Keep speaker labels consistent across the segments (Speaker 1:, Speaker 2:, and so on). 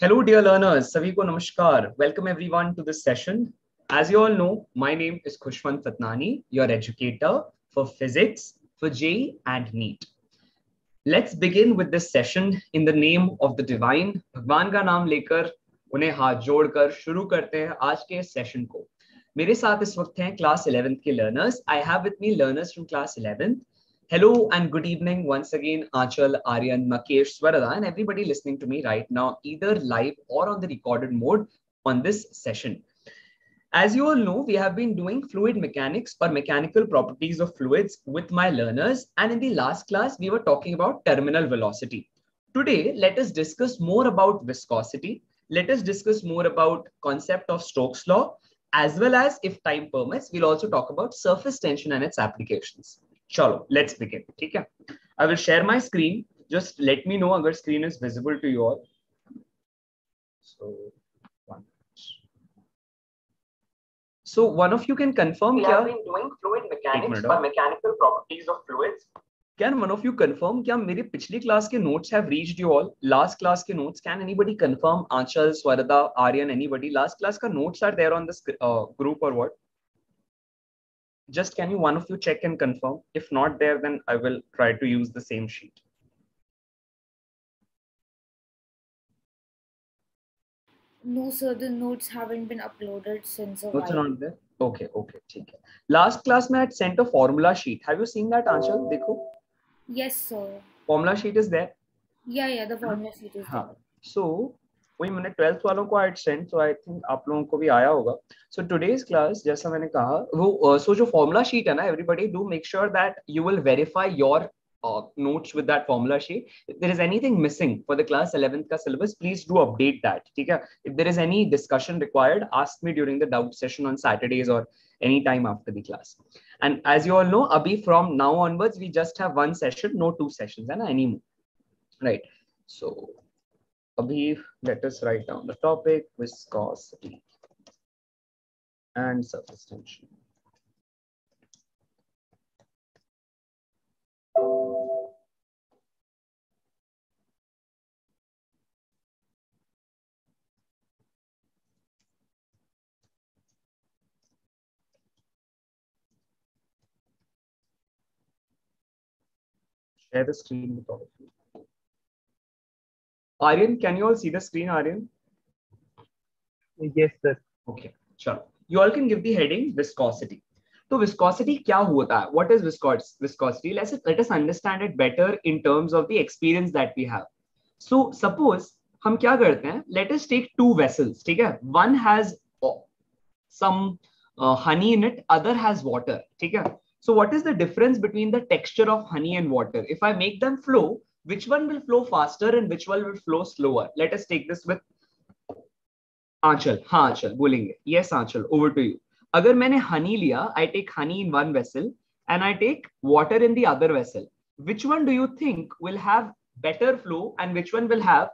Speaker 1: Hello, dear learners. Sabhi ko namaskar. Welcome everyone to this session. As you all know, my name is Khushwant Fatnani, your educator for physics, for JEE and NEET. Let's begin with this session in the name of the divine. भगवान का नाम लेकर उन्हें हाथ जोड़कर शुरू करते हैं आज के सेशन को. मेरे साथ इस वक्त हैं क्लास 11th के learners. I have with me learners from class 11th. Hello and good evening once again, Aanchal, Aryan, Makesh, Swarada, and everybody listening to me right now, either live or on the recorded mode on this session. As you all know, we have been doing fluid mechanics or mechanical properties of fluids with my learners. And in the last class, we were talking about terminal velocity. Today, let us discuss more about viscosity. Let us discuss more about concept of Stokes' law, as well as, if time permits, we'll also talk about surface tension and its applications. Chalo, let's begin. Okay? I will share my screen. Just let me know if screen is visible to you all. So one of you can confirm. We have been doing fluid mechanics or mechanical properties of fluids. Can one of you confirm क्या मेरे पिछली class के notes have reached you all? Last class के notes. Can anybody confirm? Aanchal, Swarada, Aryan, anybody? Last class का notes are there on this group or what? Just can you one of you check and confirm? If not there, then I will try to use the same sheet.
Speaker 2: No, sir, the notes haven't been uploaded since a while.
Speaker 1: Notes are not there? Okay, okay. Okay. Last class I had sent a formula sheet. Have you seen that, Aanchal? Dekho.
Speaker 2: Yes, sir.
Speaker 1: Formula sheet is there?
Speaker 2: Yeah, the formula sheet is there.
Speaker 1: So, वही मैंने 12th वालों को I sent, so I think आप लोगों को भी आया होगा. So today's class, जैसा मैंने कहा, वो so जो formula sheet है ना, everybody do make sure that you will verify your notes with that formula sheet. If there is anything missing for the class 11th का syllabus, please do update that. ठीक है? If there is any discussion required, ask me during the doubt session on Saturdays or any time after the class. And as you all know, abhi from now onwards, we just have one session, no two sessions, है ना, anymore. Right? So abhi, let us write down the topic: viscosity and surface tension. Share the screen with all of you. Aryan, can you all see the screen, Aryan?
Speaker 3: Yes, sir.
Speaker 1: Okay, sure. You all can give the heading viscosity. So viscosity क्या होता है? What is viscosity? Let us understand it better in terms of the experience that we have. So suppose हम क्या करते हैं? Let us take two vessels. ठीक है? One has some honey in it, other has water. ठीक है? So what is the difference between the texture of honey and water? If I make them flow, which one will flow faster and which one will flow slower? Let us take this with Aanchal. हाँ Aanchal, बोलेंगे. Yes Aanchal, over to you. अगर मैंने honey लिया, I take honey in one vessel and I take water in the other vessel. Which one do you think will have better flow and which one will have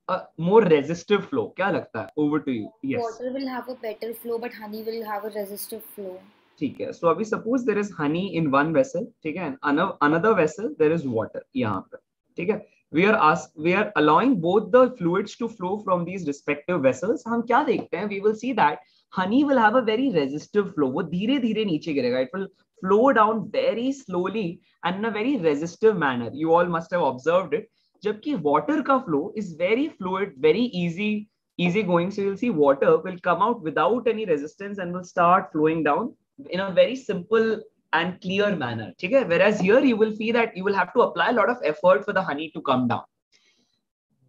Speaker 1: a more resistive flow? क्या लगता है? Over to you. Yes.
Speaker 2: Water will have a better flow, but honey will have a resistive flow.
Speaker 1: ठीक है. So अभी suppose there is honey in one vessel, ठीक है, and another vessel there is water यहाँ पर, ठीक है. We are allowing both the fluids to flow from these respective vessels. हम क्या देखते हैं? We will see that honey will have a very resistive flow. वो धीरे धीरे नीचे गिरेगा. It will flow down very slowly and in a very resistive manner. You all must have observed it. जबकि water का flow is very fluid, very easy going. So you'll see water will come out without any resistance and will start flowing down in a very simple and clear manner. Okay? Whereas here you will see that you will have to apply a lot of effort for the honey to come down.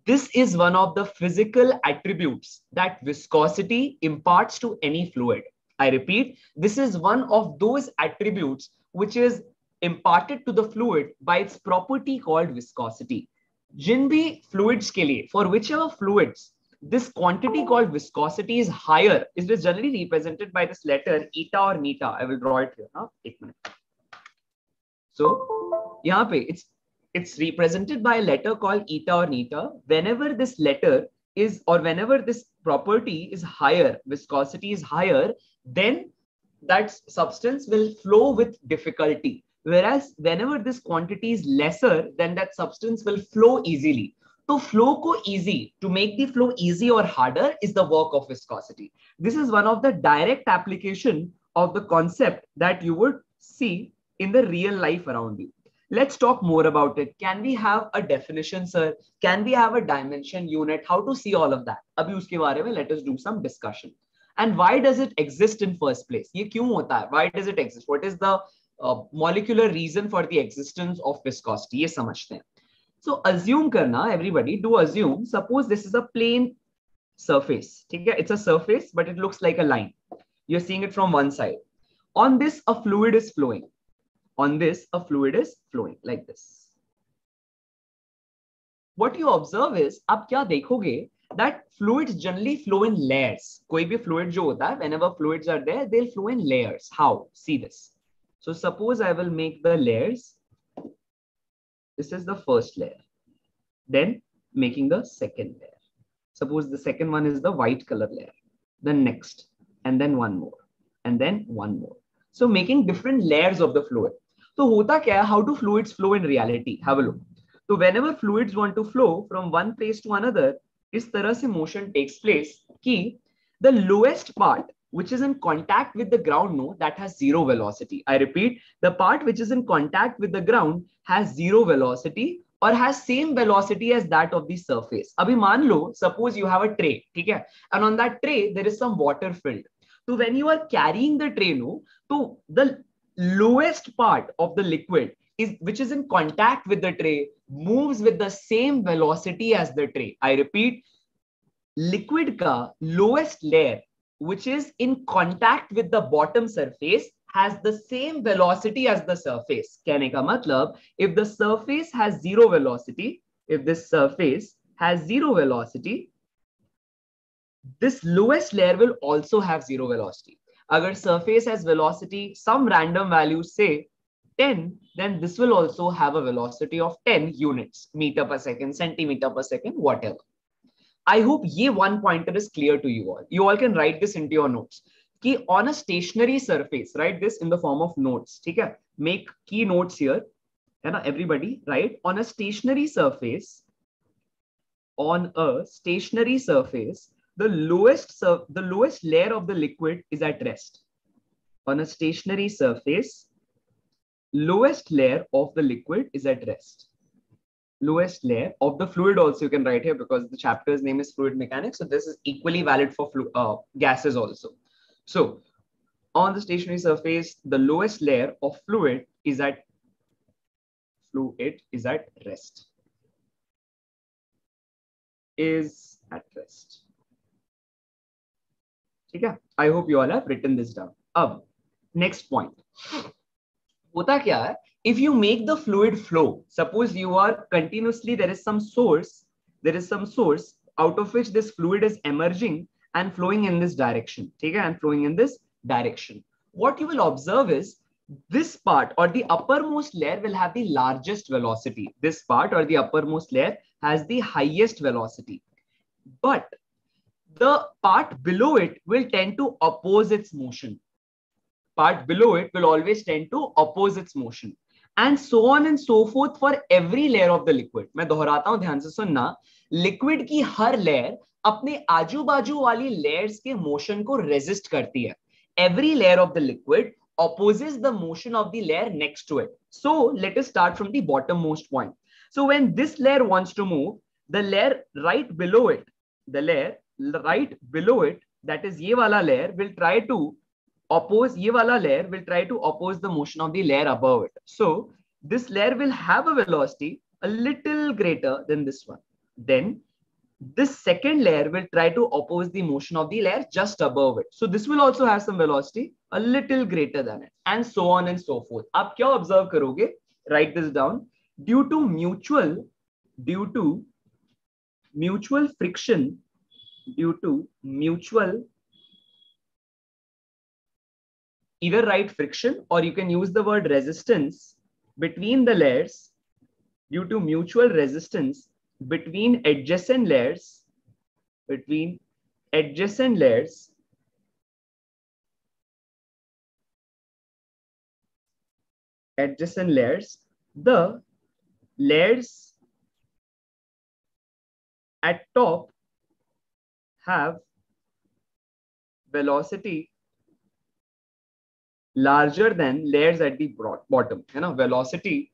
Speaker 1: This is one of the physical attributes that viscosity imparts to any fluid. I repeat, this is one of those attributes which is imparted to the fluid by its property called viscosity. जिन भी fluids के लिए, for whichever fluids, this quantity called viscosity is higher. It is generally represented by this letter eta or neta. I will draw it here. Ek minute. So, यहाँ पे it's represented by a letter called eta or neta. Whenever this letter is, or whenever this property is higher, viscosity is higher, then that substance will flow with difficulty. Whereas whenever this quantity is lesser, then that substance will flow easily. तो flow को easy, to make the flow easy or harder is the work of viscosity. This is one of the direct application of the concept that you would see in the real life around you. Let's talk more about it. Can we have a definition, sir? Can we have a dimension, unit? How to see all of that? अभी उसके बारे में let us do some discussion. And why does it exist in first place? ये क्यों होता है? Why does it exist? What is the molecular reason for the existence of viscosity? ये समझते हैं. So assume करना, everybody do assume, suppose this is a plain surface. ठीक है? It's a surface, but it looks like a line. You're seeing it from one side. On this, a fluid is flowing. On this, a fluid is flowing like this. What you observe is, आप क्या देखोगे, that fluids generally flow in layers. कोई भी fluid जो होता है, whenever fluids are there, they'll flow in layers. How? See this. So suppose I will make the layers. This is the first layer. Then making the second layer. Suppose the second one is the white color layer. The next, and then one more, and then one more. So making different layers of the fluid. तो होता क्या है? How do fluids flow in reality? Have a look. So whenever fluids want to flow from one place to another, इस तरह से motion takes place कि the lowest part which is in contact with the ground, no, that has zero velocity. I repeat, the part which is in contact with the ground has zero velocity or has same velocity as that of the surface. अभी मान लो, suppose you have a tray, ठीक है? And on that tray there is some water filled. So when you are carrying the tray, no, so the lowest part of the liquid is which is in contact with the tray moves with the same velocity as the tray. I repeat, liquid ka lowest layer which is in contact with the bottom surface has the same velocity as the surface. कहने का मतलब, if the surface has zero velocity, if this surface has zero velocity, this lowest layer will also have zero velocity. Agar surface has velocity, some random value, say 10, then this will also have a velocity of 10 units, meter per second, centimeter per second, whatever. I hope ye one pointer is clear to you all. You all can write this into your notes. Ki on a stationary surface, write this in the form of notes. ठीक है? Make key notes here. है ना? Everybody, right? On a stationary surface, the lowest layer of the liquid is at rest. On a stationary surface, lowest layer of the liquid is at rest. Lowest layer of the fluid also you can write here because the chapter's name is fluid mechanics. So this is equally valid for gases also. So on the stationary surface, the lowest layer of fluid is at rest. Is at rest. Okay, I hope you all have written this down. Next point. होता क्या है? If you make the fluid flow, suppose you are continuously, there is some source out of which this fluid is emerging and flowing in this direction. Okay, and flowing in this direction. What you will observe is this part or the uppermost layer will have the largest velocity. This part or the uppermost layer has the highest velocity. But the part below it will tend to oppose its motion. Part below it will always tend to oppose its motion. And so on and so forth for every layer of the liquid. मैं दोहराता हूं, ध्यान से सुनना. Liquid की हर layer अपने आजू बाजू वाली लेयर्स के मोशन को रेजिस्ट करती है. Every layer of the liquid opposes the motion of the layer next to it. So let us start from the bottommost point. So when this layer wants to move, the layer right below it, that is ye wala layer, will try to oppose the motion of the layer above it. So this layer will have a velocity a little greater than this one. Then this second layer will try to oppose the motion of the layer just above it. So this will also have some velocity a little greater than it, and so on and so forth. आप क्या observe करोगे? Write this down. Due to mutual friction, either write friction or you can use the word resistance between the layers, due to mutual resistance between adjacent layers, the layers at top have velocity larger than layers at the bottom. You know, velocity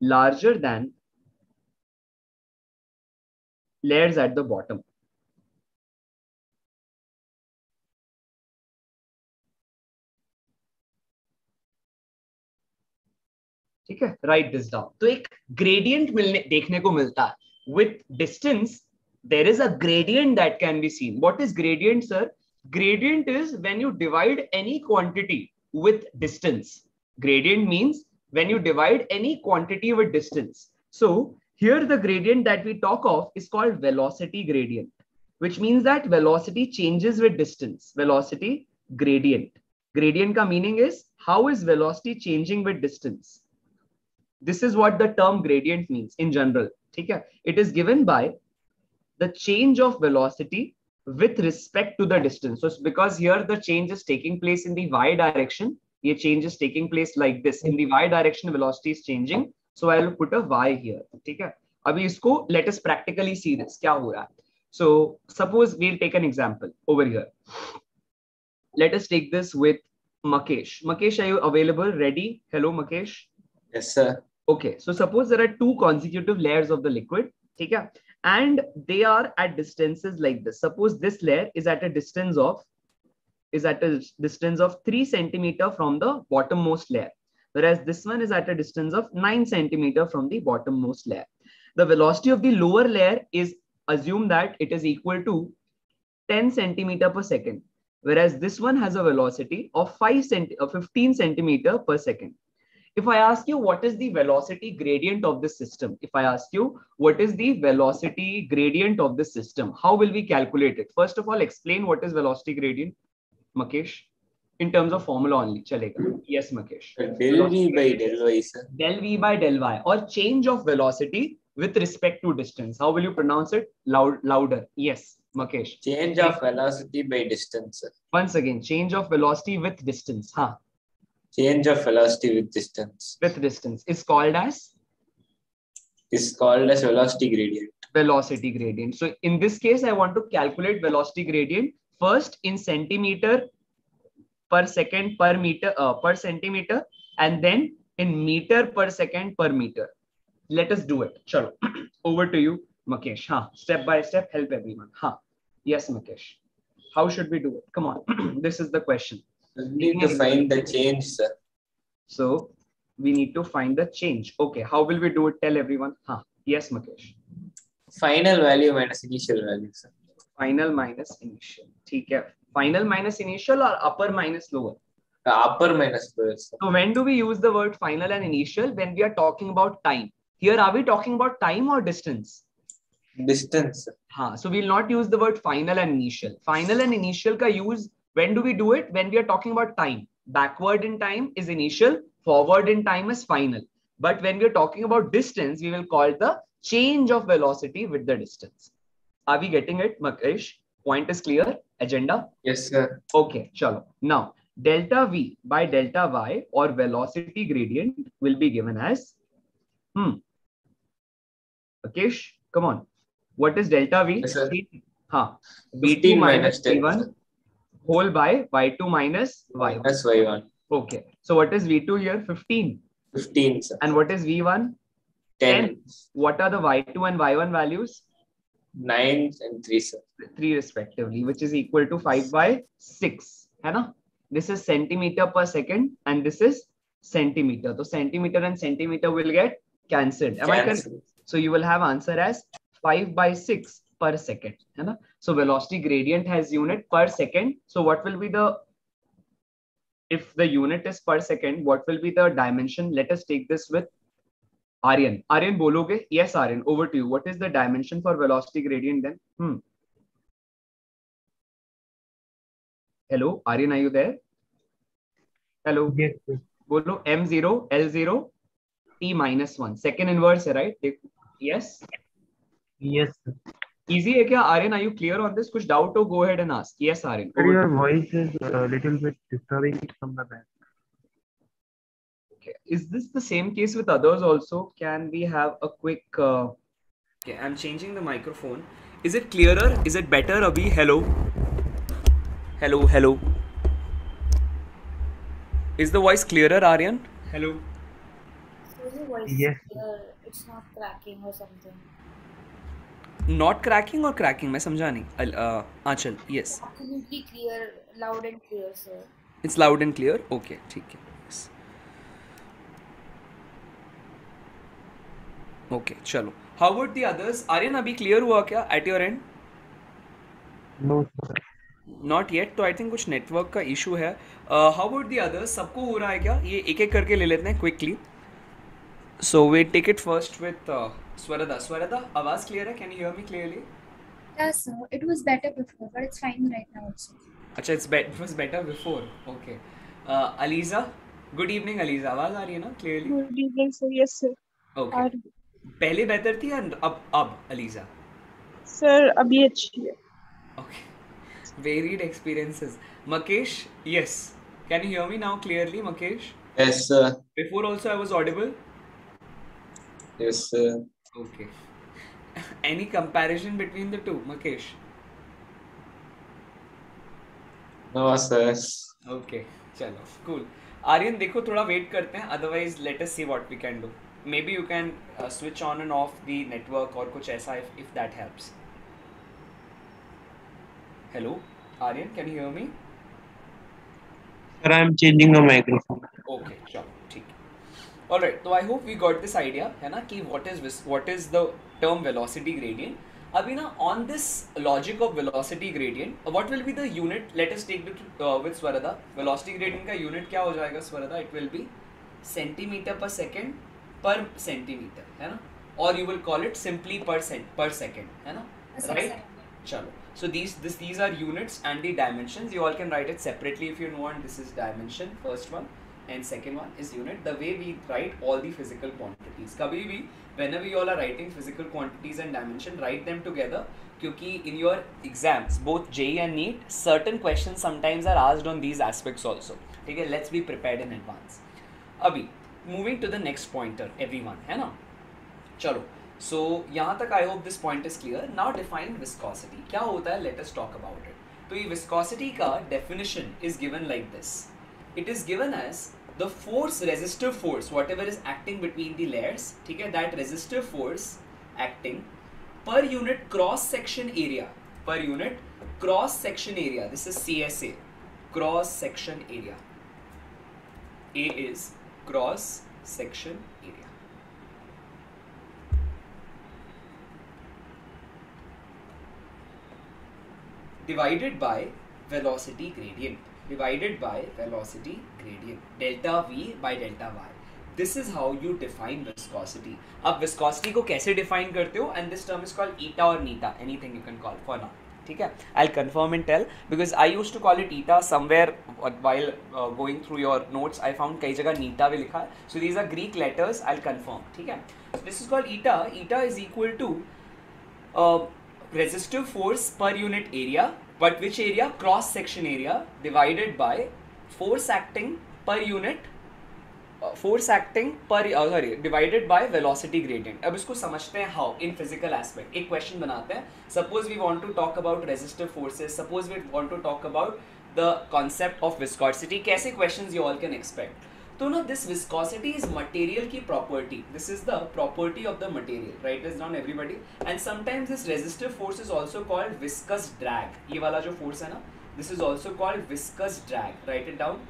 Speaker 1: larger than layers at the bottom. ठीक है, write this down. तो एक gradient देखने को मिलता है. With distance, there is a gradient that can be seen. What is gradient, sir? Gradient is when you divide any quantity with distance. Gradient means when you divide any quantity with distance. So here the gradient that we talk of is called velocity gradient, which means that velocity changes with distance. Velocity gradient. Gradient ka meaning is how is velocity changing with distance. This is what the term gradient means in general. Okay? It is given by the change of velocity with respect to the distance. So it's because here the change is taking place in the y direction. The change is taking place like this. In the y direction, velocity is changing. So I will put a y here. Okay? Abhi isko, let us practically see this. Kya ho raha hai? So suppose we'll take an example over here. Let us take this with Makesh. Makesh, are you available? Ready? Hello, Makesh.
Speaker 4: Yes, sir.
Speaker 1: Okay, so suppose there are two consecutive layers of the liquid, okay, and they are at distances like this. Suppose this layer is at a distance of 3 centimeter from the bottommost layer, whereas this one is at a distance of 9 centimeter from the bottommost layer. The velocity of the lower layer is assumed that it is equal to 10 centimeter per second, whereas this one has a velocity of 15 centimeter per second. If I ask you what is the velocity gradient of this system, if I ask you what is the velocity gradient of this system, how will we calculate it? First of all, explain what is velocity gradient, Makesh, in terms of formula only. Chalega. Yes, Makesh.
Speaker 4: Del V by del Y, sir.
Speaker 1: Del V by del Y, or change of velocity with respect to distance. How will you pronounce it? Louder. Yes, Makesh.
Speaker 4: Change of velocity by distance, sir.
Speaker 1: Once again, change of velocity with distance. Huh?
Speaker 4: Change of velocity with distance.
Speaker 1: With distance is called as?
Speaker 4: Is called as velocity gradient.
Speaker 1: Velocity gradient. So in this case, I want to calculate velocity gradient first in centimeter per second per meter per centimeter, and then in meter per second per meter. Let us do it. Chalo. Over to you, Makesh. Huh. Step by step, help everyone. Huh. Yes, Makesh. How should we do it? Come on. This is the question.
Speaker 4: We need to find the change, sir.
Speaker 1: So we need to find the change. Okay. How will we do it? Tell everyone. Huh. Yes, Makesh.
Speaker 4: Final value minus initial value, sir.
Speaker 1: Final minus initial. Okay. Final minus initial or upper minus lower?
Speaker 4: The upper minus lower, sir.
Speaker 1: So when do we use the word final and initial? When we are talking about time. Here, are we talking about time or distance?
Speaker 4: Distance.
Speaker 1: So we'll not use the word final and initial. Final and initial ka use, when do we do it? When we are talking about time. Backward in time is initial, forward in time is final. But when we are talking about distance, we will call the change of velocity with the distance. Are we getting it, Makesh? Point is clear? Agenda?
Speaker 4: Yes, sir.
Speaker 1: Okay, chalo. Now, delta V by delta Y or velocity gradient will be given as Aakash, come on. What is delta V?
Speaker 4: Yes, sir.
Speaker 1: V2 minus
Speaker 4: 10,
Speaker 1: V1
Speaker 4: sir.
Speaker 1: whole by Y2 minus Y1.
Speaker 4: Minus Y1.
Speaker 1: Okay. So what is V2 here? 15.
Speaker 4: 15, sir.
Speaker 1: And what is V1?
Speaker 4: 10.
Speaker 1: What are the Y2 and Y1 values?
Speaker 4: 9 and 3, sir.
Speaker 1: 3 respectively, which is equal to 5 by 6. Hai na? This is centimeter per second and this is centimeter. So centimeter and centimeter will get cancelled. Am I correct? So you will have answer as 5 by 6 per second. Hai na? So velocity gradient has unit per second. So what will be the, if the unit is per second, what will be the dimension? Let us take this with Aryan. Aryan, bologe? Yes, Aryan, over to you. What is the dimension for velocity gradient then? Hello, Aryan, are you there? Hello.
Speaker 3: Yes, sir.
Speaker 1: Bolo M0, L0, T minus 1. Second inverse, right? Yes?
Speaker 3: Yes, sir.
Speaker 1: Easy hai kya? Aryan, are you clear on this? Kuch doubt ho? Go ahead and ask. Yes, Aryan.
Speaker 3: Sir, your voice is a little bit disturbing from the back.
Speaker 1: Okay. Is this the same case with others also? Can we have a quick Okay, I'm changing the microphone. Is it clearer? Is it better, Abhi? Hello. Hello, hello. Is the voice clearer, Aryan? Hello.
Speaker 2: So your voice is
Speaker 3: Yes.
Speaker 2: clear. It's not cracking or something.
Speaker 1: Not cracking or cracking? मैं समझा नहीं. Achal, yes.
Speaker 2: Absolutely clear, loud and clear, sir.
Speaker 1: It's loud and clear. Okay, ठीक है. Yes. Okay, चलो. How about the others? Aryan, अभी clear हुआ क्या at your end?
Speaker 3: No, sir.
Speaker 1: Not yet. तो I think कुछ network का issue है. How about the others? सबको हो रहा है क्या? ये एक एक करके ले लेते हैं quickly. So we take it first with Swarada. Swarada, आवाज clear है? Can you hear me clearly?
Speaker 5: Yes, sir. It was better before, but it's fine right now also.
Speaker 1: अच्छा, it was better before. Okay. Aliza, good evening, Aliza. आवाज आ रही है ना clearly?
Speaker 6: Good evening, sir. Yes, sir.
Speaker 1: Okay. पहले बेहतर थी या अब Aliza?
Speaker 6: Sir, अभी अच्छी है.
Speaker 1: Okay. Varied experiences. Makesh, yes. Can you hear me now clearly, Makesh?
Speaker 4: Yes, sir.
Speaker 1: Before also I was audible?
Speaker 4: Yes, sir.
Speaker 1: Okay. Any comparison between the two, Makesh?
Speaker 4: No, sir.
Speaker 1: Okay, चलो, cool. Aryan, देखो थोड़ा wait करते हैं. Otherwise, let us see what we can do. Maybe you can switch on and off the network or कुछ ऐसा if that helps. Hello, Aryan, can you hear me?
Speaker 3: Sir, I am changing the microphone.
Speaker 1: Okay, sure, ठीक है. Alright, so I hope we got this idea, है ना, कि what is the term velocity gradient. अभी ना on this logic of velocity gradient, what will be the unit? Let us take it with Swarada. Velocity gradient का unit क्या हो जाएगा Swarada? It will be centimeter per second per centimeter, है ना? Or you will call it simply per second, है ना? Right? चलो. So these are units and the dimensions. You all can write it separately if you want. This is dimension, first one, and second one is unit. The way we write all the physical quantities. कभी भी whenever you all are writing physical quantities and dimension, write them together. क्योंकि in your exams, both JEE and NEET, certain questions sometimes are asked on these aspects also. ठीक है? Let's be prepared in advance. अभी moving to the next pointer, everyone, है ना? चलो. So यहाँ तक I hope this point is clear. Now define viscosity. क्या होता है? Let us talk about it. तो ये viscosity का definition is given like this. It is given as the force, resistive force, whatever is acting between the layers, ठीक है? That resistive force acting per unit cross section area. Per unit cross section area. This is CSA. Cross section area. A is cross section area. Divided by velocity gradient. Divided by velocity gradient. Delta V by delta Y. This is how you define viscosity. अब viscosity को कैसे define करते हो? And this term is called eta or neta. Anything you can call for now. ठीक है? I'll confirm and tell because I used to call it eta somewhere while going through your notes. I found कई जगह neta भी लिखा है. So these are Greek letters. I'll confirm. ठीक है? So this is called eta. Eta is equal to resistive force per unit area, but which area? Cross section area divided by force acting per unit divided by velocity gradient. अब इसको समझते हैं how in physical aspect. एक question बनाते हैं. Suppose we want to talk about resistive forces. Suppose we want to talk about the concept of viscosity. कैसे questions you all can expect? तो ना this viscosity is material की property. This is the property of the material. Write this down everybody. And sometimes this resistive force is also called viscous drag. ये वाला जो force है ना, this is also called viscous drag. Write it down.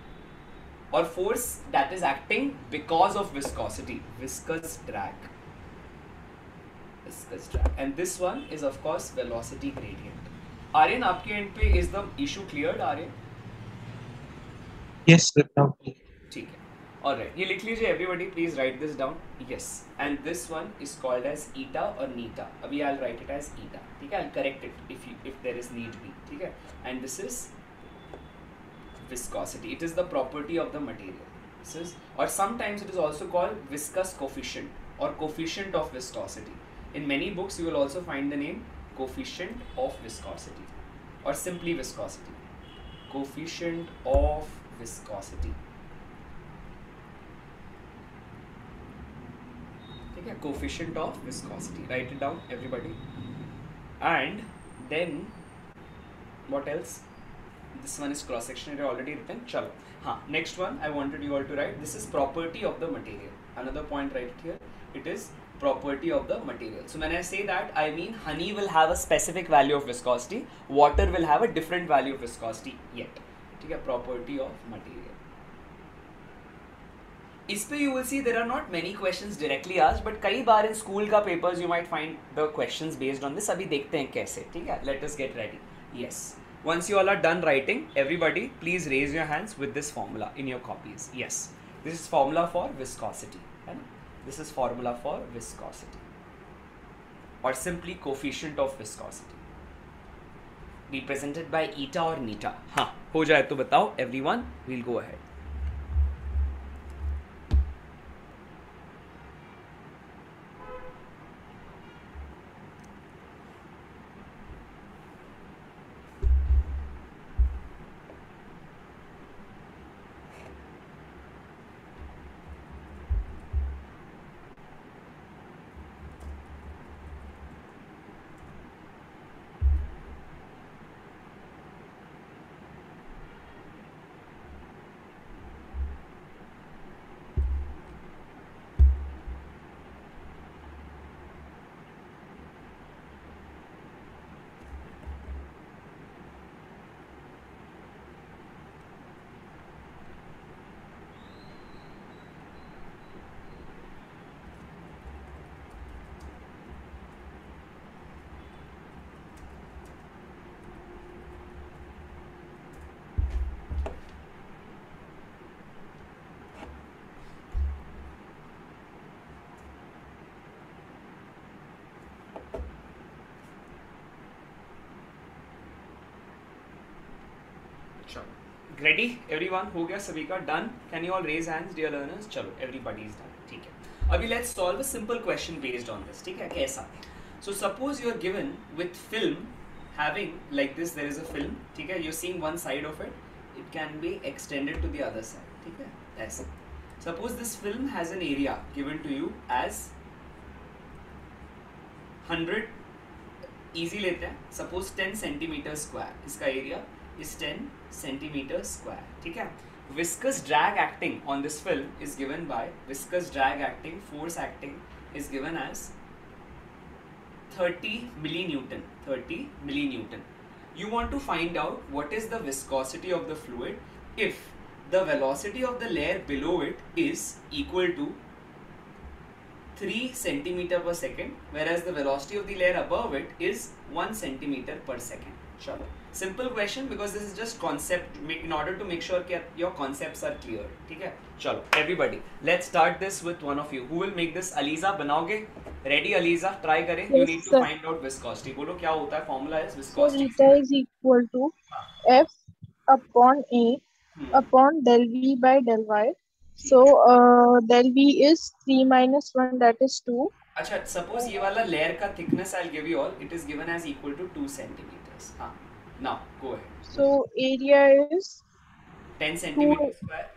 Speaker 1: Or force that is acting because of viscosity. Viscous drag. Viscous drag. And this one is of course velocity gradient. Aryan, आपके end पे is the issue cleared, Aryan?
Speaker 3: Yes, sir. Now.
Speaker 1: ठीक है. Alright, ये लिख लीजिए everybody, please write this down. Yes, and this one is called as eta or neta. अभी I'll write it as eta. ठीक है? I'll correct it if there is need be. ठीक है? And this is viscosity. It is the property of the material. This is, or sometimes it is also called viscous coefficient or coefficient of viscosity. In many books you will also find the name coefficient of viscosity or simply viscosity. Coefficient of viscosity. ठीक है, coefficient of viscosity, write it down everybody. And then what else, this one is cross section already written. Chalo, next one I wanted you all to write, this is property of the material. Another point right here, it is property of the material. So when I say that, I mean honey will have a specific value of viscosity, water will have a different value of viscosity yet. ठीक है, property of material. इस पे you will see there are not many questions directly asked, but कई बार in school का papers you might find the questions based on this. अभी देखते हैं कैसे. ठीक है, let us get ready. Yes. Once you all are done writing, everybody please raise your hands with this formula in your copies. Yes, this is formula for viscosity, and this is formula for viscosity, or simply coefficient of viscosity, represented by eta or neta. हाँ, हो जाए तो बताओ everyone. We'll go ahead. Ready everyone, हो गया सभी का, done? Can you all raise hands dear learners? चलो, everybody is done. ठीक है, अभी let's solve a simple question based on this. ठीक है, कैसा? So suppose you are given with film having like this, there is a film. ठीक है, you're seeing one side of it, it can be extended to the other side. ठीक है, ऐसा. Suppose this film has an area given to you as 100, easy लेते हैं. Suppose 10 centimeter square, इसका area is 10 centimeter square. ठीक है, viscous drag acting on this film is given by, viscous drag acting, force acting is given as 30 millinewton. 30 millinewton. You want to find out what is the viscosity of the fluid if the velocity of the layer below it is equal to 3 centimeter per second, whereas the velocity of the layer above it is 1 centimeter per second. Chalo, simple question because this is just concept in order to make sure that your concepts are clear. ठीक है, चलो everybody, let's start this with one of you. Who will make this? Aliza, बनाओगे? Ready, Aliza? Try करें.
Speaker 6: Yes,
Speaker 1: you need to
Speaker 6: sir.
Speaker 1: find out viscosity. बोलो क्या होता है? Formula is viscosity.
Speaker 6: So eta is equal to F upon A upon del V by del Y. So del V is 3 minus 1, that is 2.
Speaker 1: अच्छा, suppose ये वाला layer का thickness I'll give you all. It is given as equal to 2 centimeters. हाँ, now go ahead.
Speaker 6: So area is
Speaker 1: 10 centimeter square.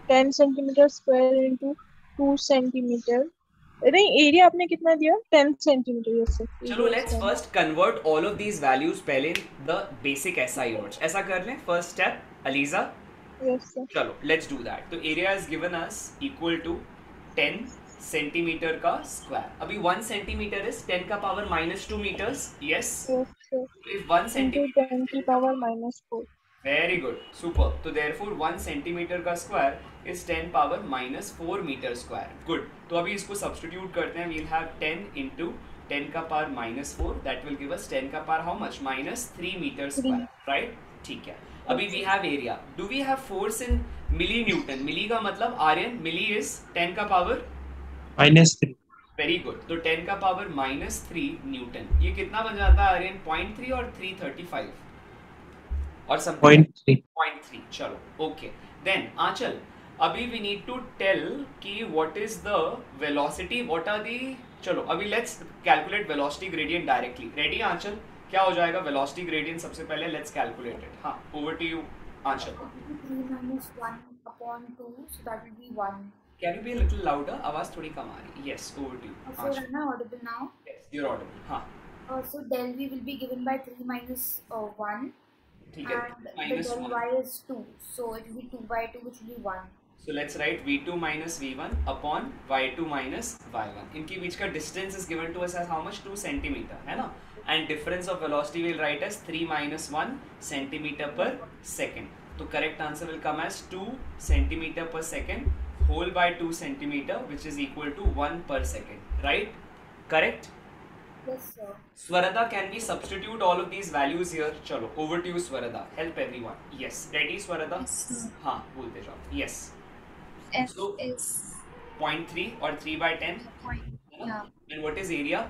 Speaker 6: 10 centimeter square into 2 centimeter. नहीं, area आपने कितना दिया? 10 centimeter. Yes sir.
Speaker 1: चलो, let's first convert all of these values पहले the basic SI units. ऐसा कर लें. First step, Aliza.
Speaker 6: Yes sir.
Speaker 1: चलो, let's do that. तो area is given as equal to 10 centimeter का square. अभी 1 centimeter is 10 का power minus 2 meters. Yes.
Speaker 6: Yes sir.
Speaker 1: If 1
Speaker 6: Into
Speaker 1: centimeter
Speaker 6: 10 की power minus 4.
Speaker 1: very good, super. तो therefore 1 centimeter का square is 10 power minus 4 meter square. Good. तो अभी इसको substitute करते हैं. We'll have 10 into 10 का power minus 4. That will give us 10 का power how much? Minus 3 meter square. Right? ठीक है. अभी we have area. Do we have force in millinewton? Milli का मतलब Aryan. Milli is 10 का power
Speaker 3: -3.
Speaker 1: Very good. तो 10 का पावर -3 न्यूटन. ये कितना बन जाता है आर्यन? 0.3 और 335 और समथिंग 0.3. चलो, ओके. देन आंचल, अभी वी नीड टू टेल कि what is the velocity, what are the. चलो, अभी let's calculate velocity gradient directly. Ready Aanchal? क्या हो जाएगा वेलोसिटी ग्रेडियंट? सबसे पहले लेट्स कैलकुलेट इट. हाँ, over to you Aanchal.
Speaker 2: 3 minus 1 upon 2, so that will be 1.
Speaker 1: Can you be a little louder? आवाज थोड़ी कम आ रही. Yes, over to you.
Speaker 2: So am I audible now?
Speaker 1: Yes, you're audible. हाँ.
Speaker 2: So del v will be given by 3 minus 1.
Speaker 1: ठीक है.
Speaker 2: And the
Speaker 1: Minus
Speaker 2: del
Speaker 1: 1.
Speaker 2: y is 2. So it will be 2 by 2, which will be 1.
Speaker 1: So let's write v2 minus v1 upon y2 minus y1. इनके बीच का distance is given to us as how much? 2 centimeter, है ना? And difference of velocity we'll write as 3 minus 1 centimeter per second. So correct answer will come as 2 centimeter per second whole by 2 centimeter, which is equal to 1 per second. Right? Correct?
Speaker 2: Yes, sir.
Speaker 1: Swarada, can we substitute all of these values here? Chalo, over to you, Swarada. Help everyone. Yes. Ready, Swarada?
Speaker 5: Yes, sir.
Speaker 1: हाँ, बोलते जाओ. Yes.
Speaker 5: F
Speaker 1: So,
Speaker 5: is
Speaker 1: 0.3 or 3 by 10.
Speaker 5: point. Yeah.
Speaker 1: And what is area?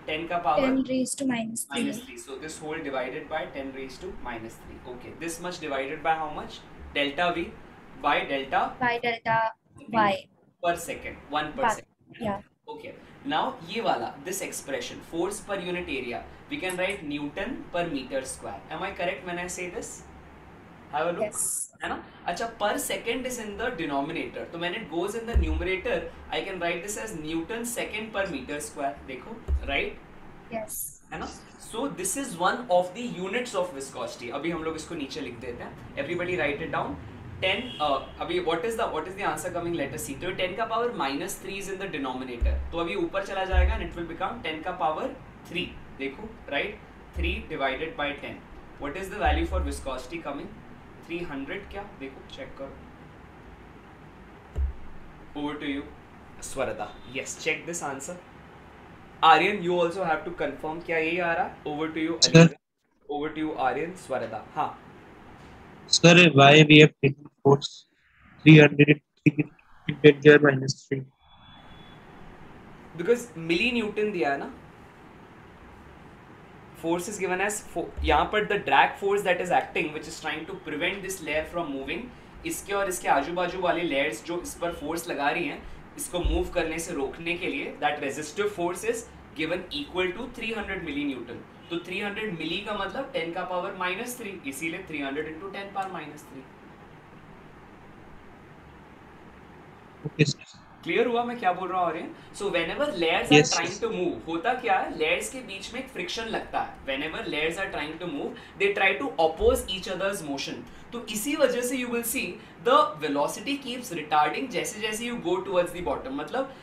Speaker 1: 10 ka power
Speaker 5: 10 raised to minus 3.
Speaker 1: minus 3. So this whole divided by 10 raised to minus 3. Okay. This much divided by how much? Delta V by delta
Speaker 5: By delta y.
Speaker 1: per second. 1 per
Speaker 5: But-
Speaker 1: second.
Speaker 5: Yeah.
Speaker 1: Okay. Now ये वाला, this expression, force per unit area, we can write Newton per meter square. Am I correct when I say this? Have a look.
Speaker 5: Yes.
Speaker 1: है ना? अच्छा, per second is in the denominator. तो when it goes in the numerator, I can write this as Newton second per meter square. देखो, right?
Speaker 5: Yes.
Speaker 1: है ना? So this is one of the units of viscosity. अभी हम लोग इसको नीचे लिख देते हैं. Everybody write it down. 10. अभी what is the answer coming? Let us see. तो 10 का power minus 3 is in the denominator. तो अभी ऊपर चला जाएगा and it will become 10 का power 3. देखो, right? 3 divided by 10. What is the value for viscosity coming? 300 क्या? देखो, check करो. Over to you, Swarada. Yes, check this answer. Aryan, you also have to confirm क्या यही आ रहा? Over to you,
Speaker 3: Sir.
Speaker 1: Over to you, Aryan. Swarada. हाँ.
Speaker 3: Sir, why we have taken force 300 divided there minus 3?
Speaker 1: Because millinewton दिया है ना. Force is given as यहाँ पर the drag force that is acting, which is trying to prevent this layer from moving. इसके और इसके आजू बाजू वाले layers जो इस पर force लगा रही हैं, इसको move करने से रोकने के लिए that resistive force is given equal to 300 millinewton. तो 300 मिली का मतलब 10 का पावर minus 3, इसीलिए 300 into 10 power minus 3.
Speaker 3: Okay, sir.
Speaker 1: Clear हुआ मैं क्या बोल रहा हूँ? सो whenever layers are
Speaker 3: Yes,
Speaker 1: trying
Speaker 3: yes.
Speaker 1: to move, होता क्या है? Layers के बीच में एक friction लगता है. Whenever layers are trying to move, they try to oppose each other's motion. तो इसी वजह से you will see the velocity keeps retarding जैसे जैसे you go towards the bottom. मतलब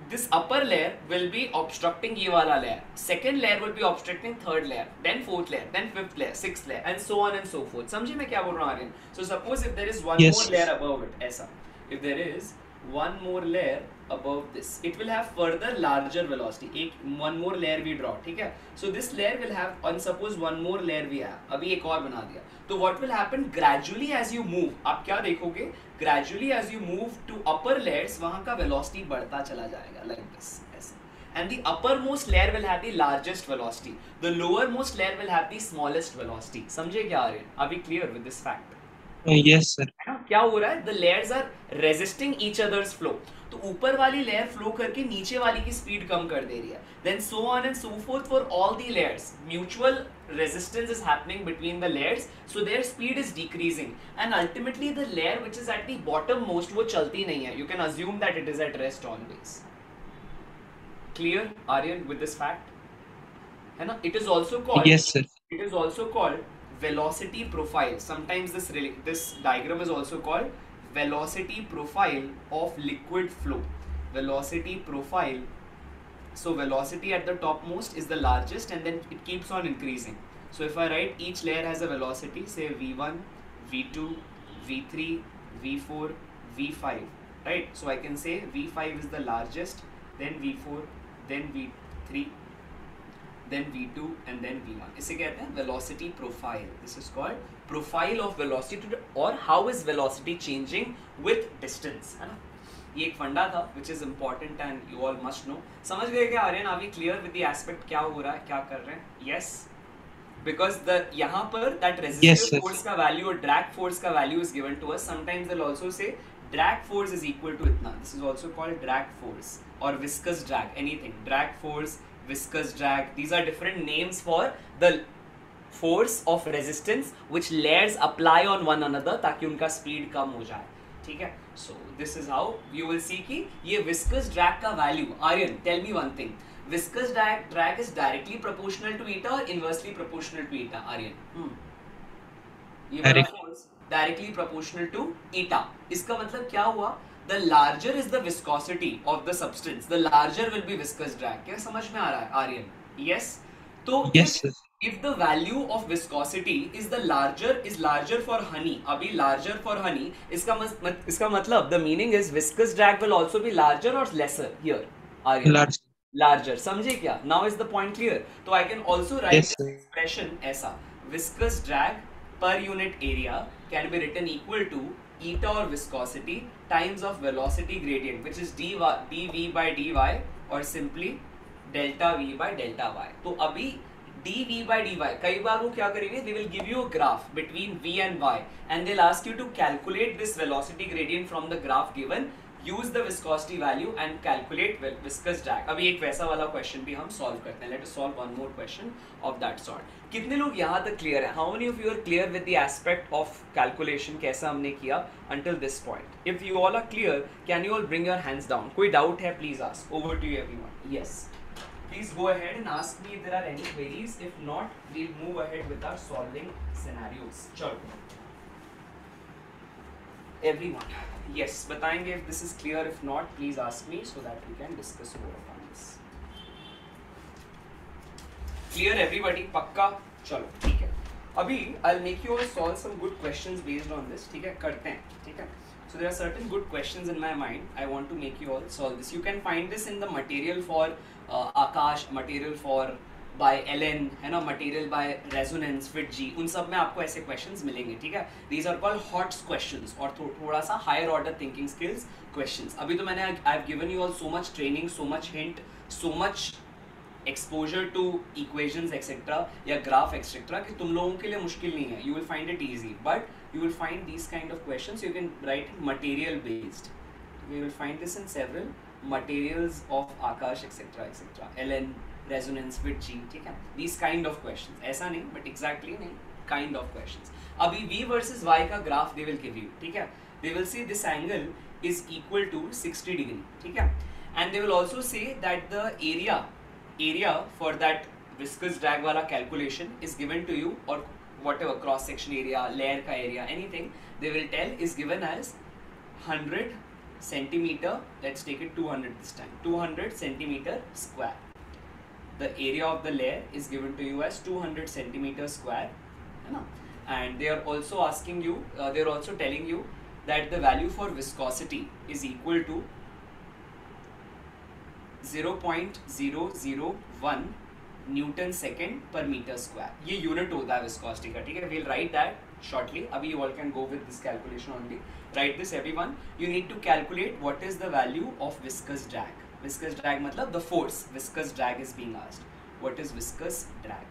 Speaker 1: this upper layer will be obstructing ये वाला layer. Second layer will be obstructing third layer, then fourth layer, then fifth layer, sixth layer, and so on and so forth. समझे मैं क्या बोल रहा हूँ Aryan? So suppose if there is one
Speaker 3: Yes.
Speaker 1: more layer above it, ऐसा. If there is one more layer above this, it will have further larger velocity. one more layer we draw, ठीक है? So this layer will have, and suppose one more layer we have. अभी एक और बना दिया. तो what will happen gradually as you move? आप क्या देखोगे? Gradually as you move to upper layers, वहाँ का velocity बढ़ता चला जाएगा like this, ऐसे. And the uppermost layer will have the largest velocity. The lowermost layer will have the smallest velocity. समझे क्या आ रहे हैं? Are we clear with this fact?
Speaker 3: Yes, sir.
Speaker 1: क्या हो रहा है? The layers are resisting each other's flow. तो ऊपर वाली लेयर फ्लो करके नीचे वाली की स्पीड कम कर दे रही है. Then so on and so forth for all the layers. Mutual resistance is happening between the layers, so their speed is decreasing. And ultimately the layer which is at the bottom most वो चलती नहीं है. You can assume that it is at rest always. Clear, Aryan, with this fact? है ना? It is also called.
Speaker 3: Yes, sir.
Speaker 1: It is also called velocity profile. Sometimes this diagram is also called velocity profile of liquid flow. Velocity profile. So velocity at the topmost is the largest and then it keeps on increasing. So if I write each layer has a velocity, say V1, V2, V3, V4, V5, right? So I can say V5 is the largest, then V4, then V3, then V2 and then V1. इसे कहते हैं velocity profile. This is called profile of velocity or how is velocity changing with distance, है ना? ये एक फंडा था which is important and you all must know. समझ गए क्या Aryan? Are we clear with the aspect क्या हो रहा है, क्या कर रहे हैं? Yes. Because the यहाँ पर that resistive
Speaker 3: Yes, sir.
Speaker 1: force का value और drag force का value is given to us. Sometimes they'll also say drag force is equal to इतना. This is also called drag force or viscous drag. Anything drag force, viscous drag, these are different names for the force of resistance which layers apply on one another ताकि उनका speed कम हो जाए. ठीक है? So this is how you will see कि ये viscous drag का value. Aryan, tell me one thing. Viscous drag is directly proportional to eta or inversely proportional to eta? Aryan. ये वाला force directly proportional to eta. इसका मतलब क्या हुआ? The larger is the viscosity of the substance, the larger will be viscous drag. क्या समझ में आ रहा है, Aryan? Yes. तो
Speaker 3: yes,
Speaker 1: if the value of viscosity is larger for honey, अभी larger for honey, इसका मतलब the meaning is viscous drag will also be larger or lesser here. Larger. समझे क्या? Now is the point clear? So I can also write
Speaker 3: yes,
Speaker 1: this expression ऐसा. Viscous drag per unit area can be written equal to eta or viscosity times of velocity gradient, which is dv by dy or simply delta v by delta y. तो अभी dv by dy, कई बार वो क्या करेंगे, they will give you a graph between v and y and they'll ask you to calculate this velocity gradient from the graph given, use the viscosity value and calculate viscous drag. अभी एक वैसा वाला question भी हम solve करते हैं. Let us solve one more question of that sort. कितने लोग यहाँ तक clear हैं? How many of you are clear with the aspect of calculation कैसा हमने किया until this point? If you all are clear, can you all bring your hands down? कोई doubt है, please ask. Over to you everyone. Yes. Please go ahead and ask me if there are any queries. If not, we'll move ahead with our solving scenarios. Chalo. Everyone. Yes, बताएंगे if this is clear. If not, please ask me so that we can discuss more on this. Clear everybody? पक्का? चलो ठीक है. अभी I'll make you all solve some good questions based on this. ठीक है, करते हैं. ठीक है. So there are certain good questions in my mind. I want to make you all solve this. You can find this in the material for Aakash, material for by Ellen, है ना, material by resonance, fit G. उन सब में आपको ऐसे questions मिलेंगे, ठीक है. These are called hot questions और थोड़ा सा higher order thinking skills questions. अभी तो मैंने I've given you all so much training, so much hint, so much exposure to equations etc. या graph etc. कि तुम लोगों के लिए मुश्किल नहीं है. You will find it easy, but you will find these kind of questions. You can write material based. We will find this in several materials of Aakash etc. etc. Ellen, resonance with G. ठीक है. These kind of questions. ऐसा नहीं, but exactly नहीं. Kind of questions. अभी V versus Y का graph they will give you. ठीक है. They will say this angle is equal to 60 degree. ठीक है. And they will also say that the area for that viscous drag वाला calculation is given to you, or whatever cross section area, layer का area, anything they will tell is given as 100 centimeter. Let's take it 200 this time. 200 centimeter square. The area of the layer is given to you as 200 centimeter square, है ना? And they are also asking you, they are also telling you that the value for viscosity is equal to 0.001 newton second पर metre square. ये unit होता है viscosity का, ठीक है. We'll write that shortly. अभी you all can go with this calculation only. Write this everyone. You need to calculate what is the value of viscous drag. Viscous drag मतलब the force viscous drag is being asked. What is viscous drag?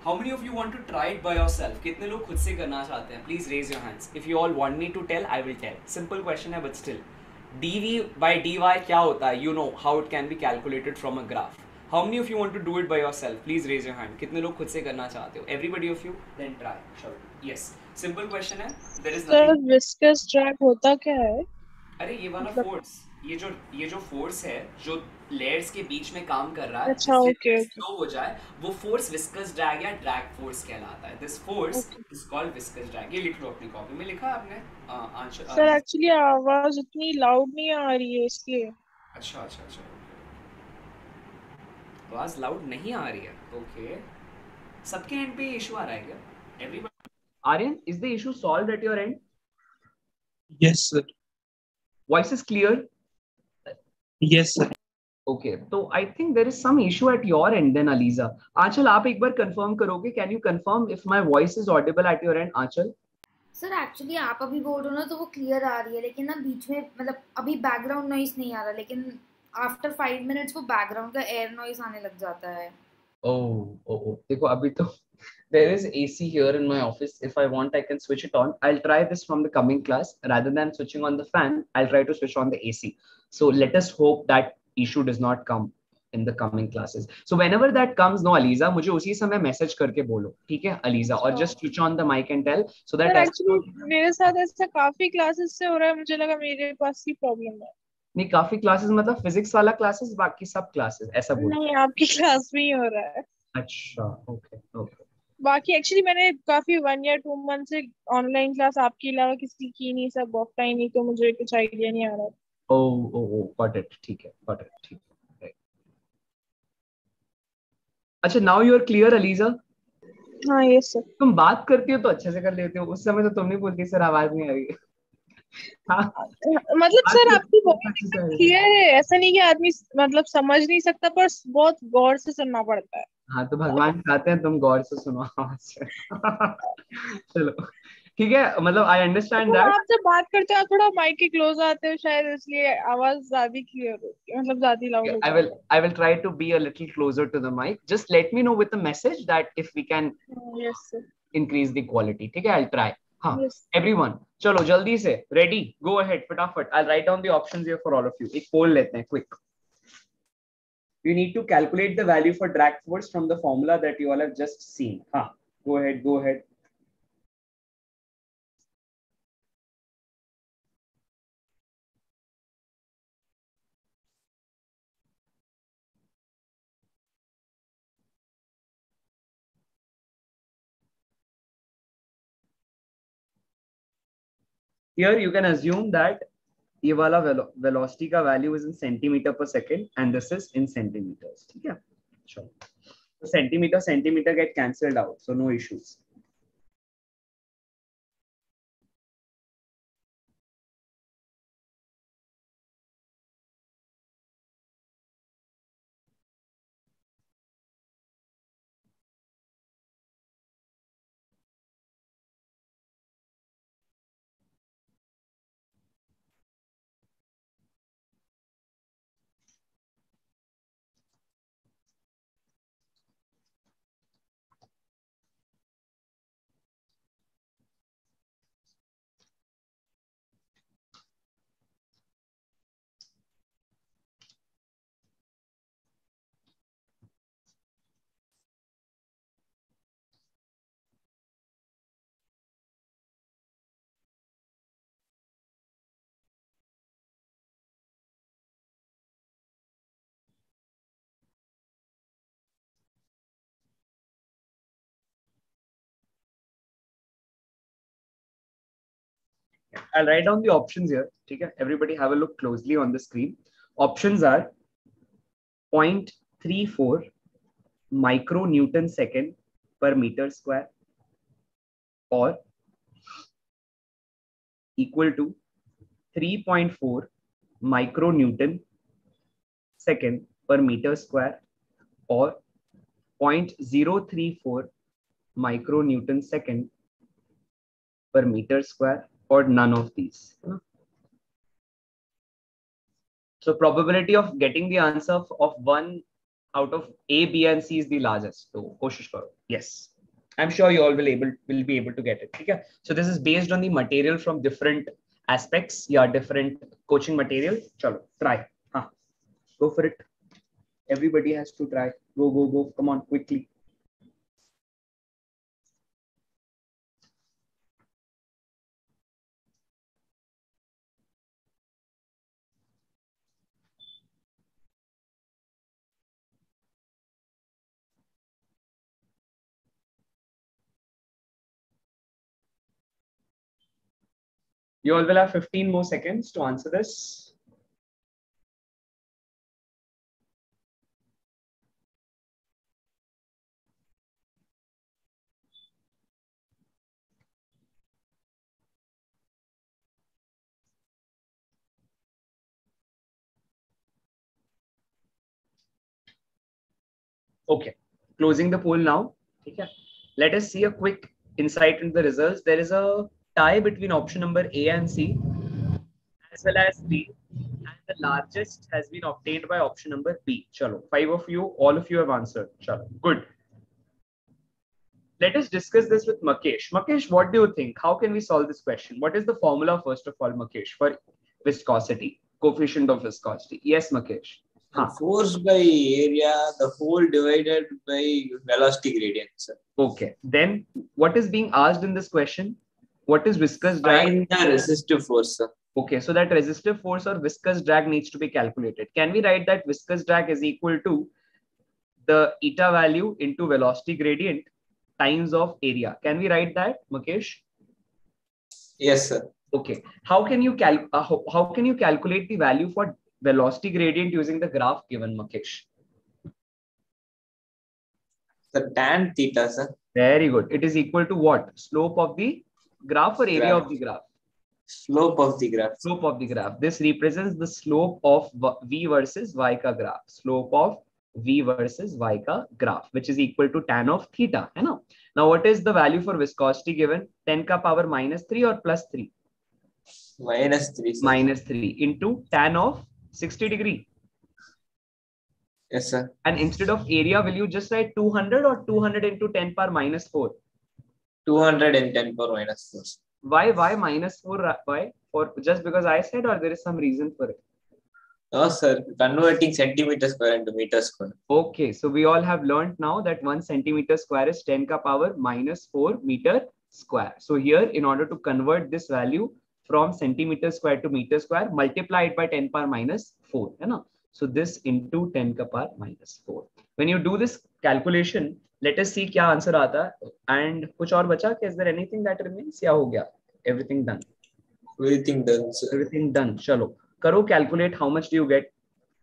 Speaker 1: How many of you want to try it by yourself? कितने लोग खुद से करना चाहते हैं? Please raise your hands. If you all want me to tell, I will tell. Simple question है, but still. dv by dy क्या होता है? You know how it can be calculated from a graph. How many of you want to do it by yourself? Please raise your hand. कितने लोग खुद से करना चाहते हो? Everybody of you, then try. Sure. Yes. Simple question है. There is nothing.
Speaker 6: Sir viscous drag होता क्या है?
Speaker 1: अरे ये वाला फोर्स, ये जो फोर्स है जो लेयर्स के बीच में काम कर रहा है,
Speaker 6: अच्छा, ओके,
Speaker 1: फ्लो हो जाए, वो फोर्स विस्कस ड्रैग या ड्रैग फोर्स कहलाता है. This force is called viscous drag. ये लिख लो अपनी कॉपी में. लिखा आपने आंसर?
Speaker 6: सर एक्चुअली आवाज उतनी लाउड नहीं आ रही है इसलिए.
Speaker 1: अच्छा. आवाज लाउड नहीं आ रही है. ओके. सबके एंड पे इशू आ रहा है क्या? Everybody. Aryan, is the issue solved at your end?
Speaker 3: yes sir.
Speaker 1: Voice is clear?
Speaker 3: Yes sir.
Speaker 1: Okay, so I think there is some issue at your end then, Aliza. Aanchal, आप एक बार confirm करोगे? Can you confirm if my voice is audible at your end, Aanchal?
Speaker 2: Sir actually आप अभी बोल रहे हो ना तो वो क्लियर आ रही है, लेकिन ना बीच में मतलब अभी बैकग्राउंड नॉइस नहीं आ रहा, लेकिन आफ्टर 5 मिनट्स वो बैकग्राउंड का एयर नॉइस आने लग जाता है.
Speaker 1: Oh. देखो अभी तो there is AC here in my office. If I want, I can switch it on. I'll try this from the coming class. Rather than switching on the fan, I'll try to switch on the AC. So let us hope that issue does not come. in the coming classes. So whenever that comes, no Aliza, मुझे उसी समय message करके बोलो, ठीक है Aliza, और just switch on the mic and tell so that
Speaker 6: actually मेरे साथ ऐसा काफी classes से हो रहा है, मुझे लगा मेरे पास ही problem है.
Speaker 1: नहीं काफी classes मतलब physics वाला classes, बाकी सब classes ऐसा बोलो.
Speaker 6: नहीं आपकी class में ही हो रहा है.
Speaker 1: अच्छा okay okay.
Speaker 6: बाकी एक्चुअली मैंने काफी 1 या 2 मंथ से ऑनलाइन क्लास आपके अलावा किसी की नहीं, सब ऑफलाइन ही, तो मुझे कुछ आइडिया नहीं आ रहा.
Speaker 1: ओ गॉट इट, ठीक है गॉट इट, ठीक है. अच्छा now you are clear Aliza?
Speaker 6: हाँ यस सर.
Speaker 1: तुम बात करती हो तो अच्छे से कर लेते हो, उस समय तो तुम नहीं बोलती सर आवाज नहीं आ रही है. हाँ
Speaker 6: मतलब सर आपकी वॉइस क्लियर है, ऐसा नहीं कि आदमी मतलब समझ नहीं सकता, पर बहुत गौर से सुनना पड़ता है.
Speaker 1: हाँ तो भगवान चाहते हैं तुम गौर से सुनो आवाज से. चलो ठीक है, मतलब आई अंडरस्टैंड दैट.
Speaker 6: आप जब बात करते हो आप थोड़ा माइक के क्लोज आते हो शायद, इसलिए आवाज ज्यादा क्लियर होती है, मतलब ज्यादा लाउड होती है.
Speaker 1: I will try to be a little closer to the mic. Just let me know with a message that if we can
Speaker 6: yes sir
Speaker 1: increase the quality. ठीक है, I'll try. हाँ
Speaker 6: yes.
Speaker 1: Everyone चलो जल्दी से ready, go ahead फटाफट. I'll write down the options here for all of you. एक poll लेते हैं quick. You need to calculate the value for drag force from the formula that you all have just seen. हाँ go ahead. Here you can assume that ये वाला velocity का value is in centimeter per second and this is in centimeters. ठीक है, sure. So centimeter get cancelled out, so no issues. I'll write down the options here. ठीक है, everybody have a look closely on the screen. Options are 0.34 micronewton second per meter square or equal to 3.4 micronewton second per meter square or 0.034 micronewton second per meter square or none of these. So probability of getting the answer of one out of A, B and C is the largest. So कोशिश करो. Yes, I'm sure you all will be able to get it. ठीक है? So this is based on the material from different aspects. Yeah, different coaching material. चलो try. हाँ, go for it. Everybody has to try. Go. Come on quickly. You all will have 15 more seconds to answer this. Okay, closing the poll now. Okay. Let us see a quick insight into the results. There is a tie between option number A and C as well as B, and the largest has been obtained by option number B. Chalo, 5 of you, all of you have answered. Chalo, good. Let us discuss this with Makesh. Makesh, what do you think? How can we solve this question? What is the formula, first of all, Makesh, for viscosity, coefficient of viscosity? Yes, Makesh. हाँ.
Speaker 4: Force by area, the whole divided by velocity gradient, sir.
Speaker 1: Okay. Then what is being asked in this question? What is viscous drag?
Speaker 4: Find the resistive force, sir.
Speaker 1: Okay, so that resistive force or viscous drag needs to be calculated. Can we write that viscous drag is equal to the eta value into velocity gradient times of area? Can we write that, Mukesh?
Speaker 4: Yes, sir.
Speaker 1: Okay. How can you calculate the value for velocity gradient using the graph given, Mukesh?
Speaker 4: The tan theta, sir.
Speaker 1: Very good. It is equal to what? Slope of the graph or area of the graph?
Speaker 4: Slope of the graph.
Speaker 1: Slope of the graph. This represents the slope of V versus Y ka graph. Slope of V versus Y ka graph, which is equal to tan of theta. Hai na? Now, what is the value for viscosity given? 10 ka power minus 3 or plus 3?
Speaker 4: Minus 3, sir.
Speaker 1: Minus 3 into tan of 60 degree.
Speaker 4: Yes, sir.
Speaker 1: And instead of area, will you just write 200 or 200 into 10 power minus 4?
Speaker 4: 210 power minus 4.
Speaker 1: Why minus 4? Why? Or just because I said, or there is some reason for it?
Speaker 4: No, sir. Converting centimeter square into meter square.
Speaker 1: Okay, so we all have learned now that 1 centimeter square is 10 ka power minus 4 meter square. So here, in order to convert this value from centimeter square to meter square, multiply it by 10 power minus 4. You know? So this into 10 ka power minus 4. When you do this calculation, let us see kya answer aata hai. And kuch aur bacha? Is there anything that remains? Ya ho gaya? Everything done.
Speaker 4: Everything done, sir.
Speaker 1: Everything done. Chalo. Karo calculate how much do you get,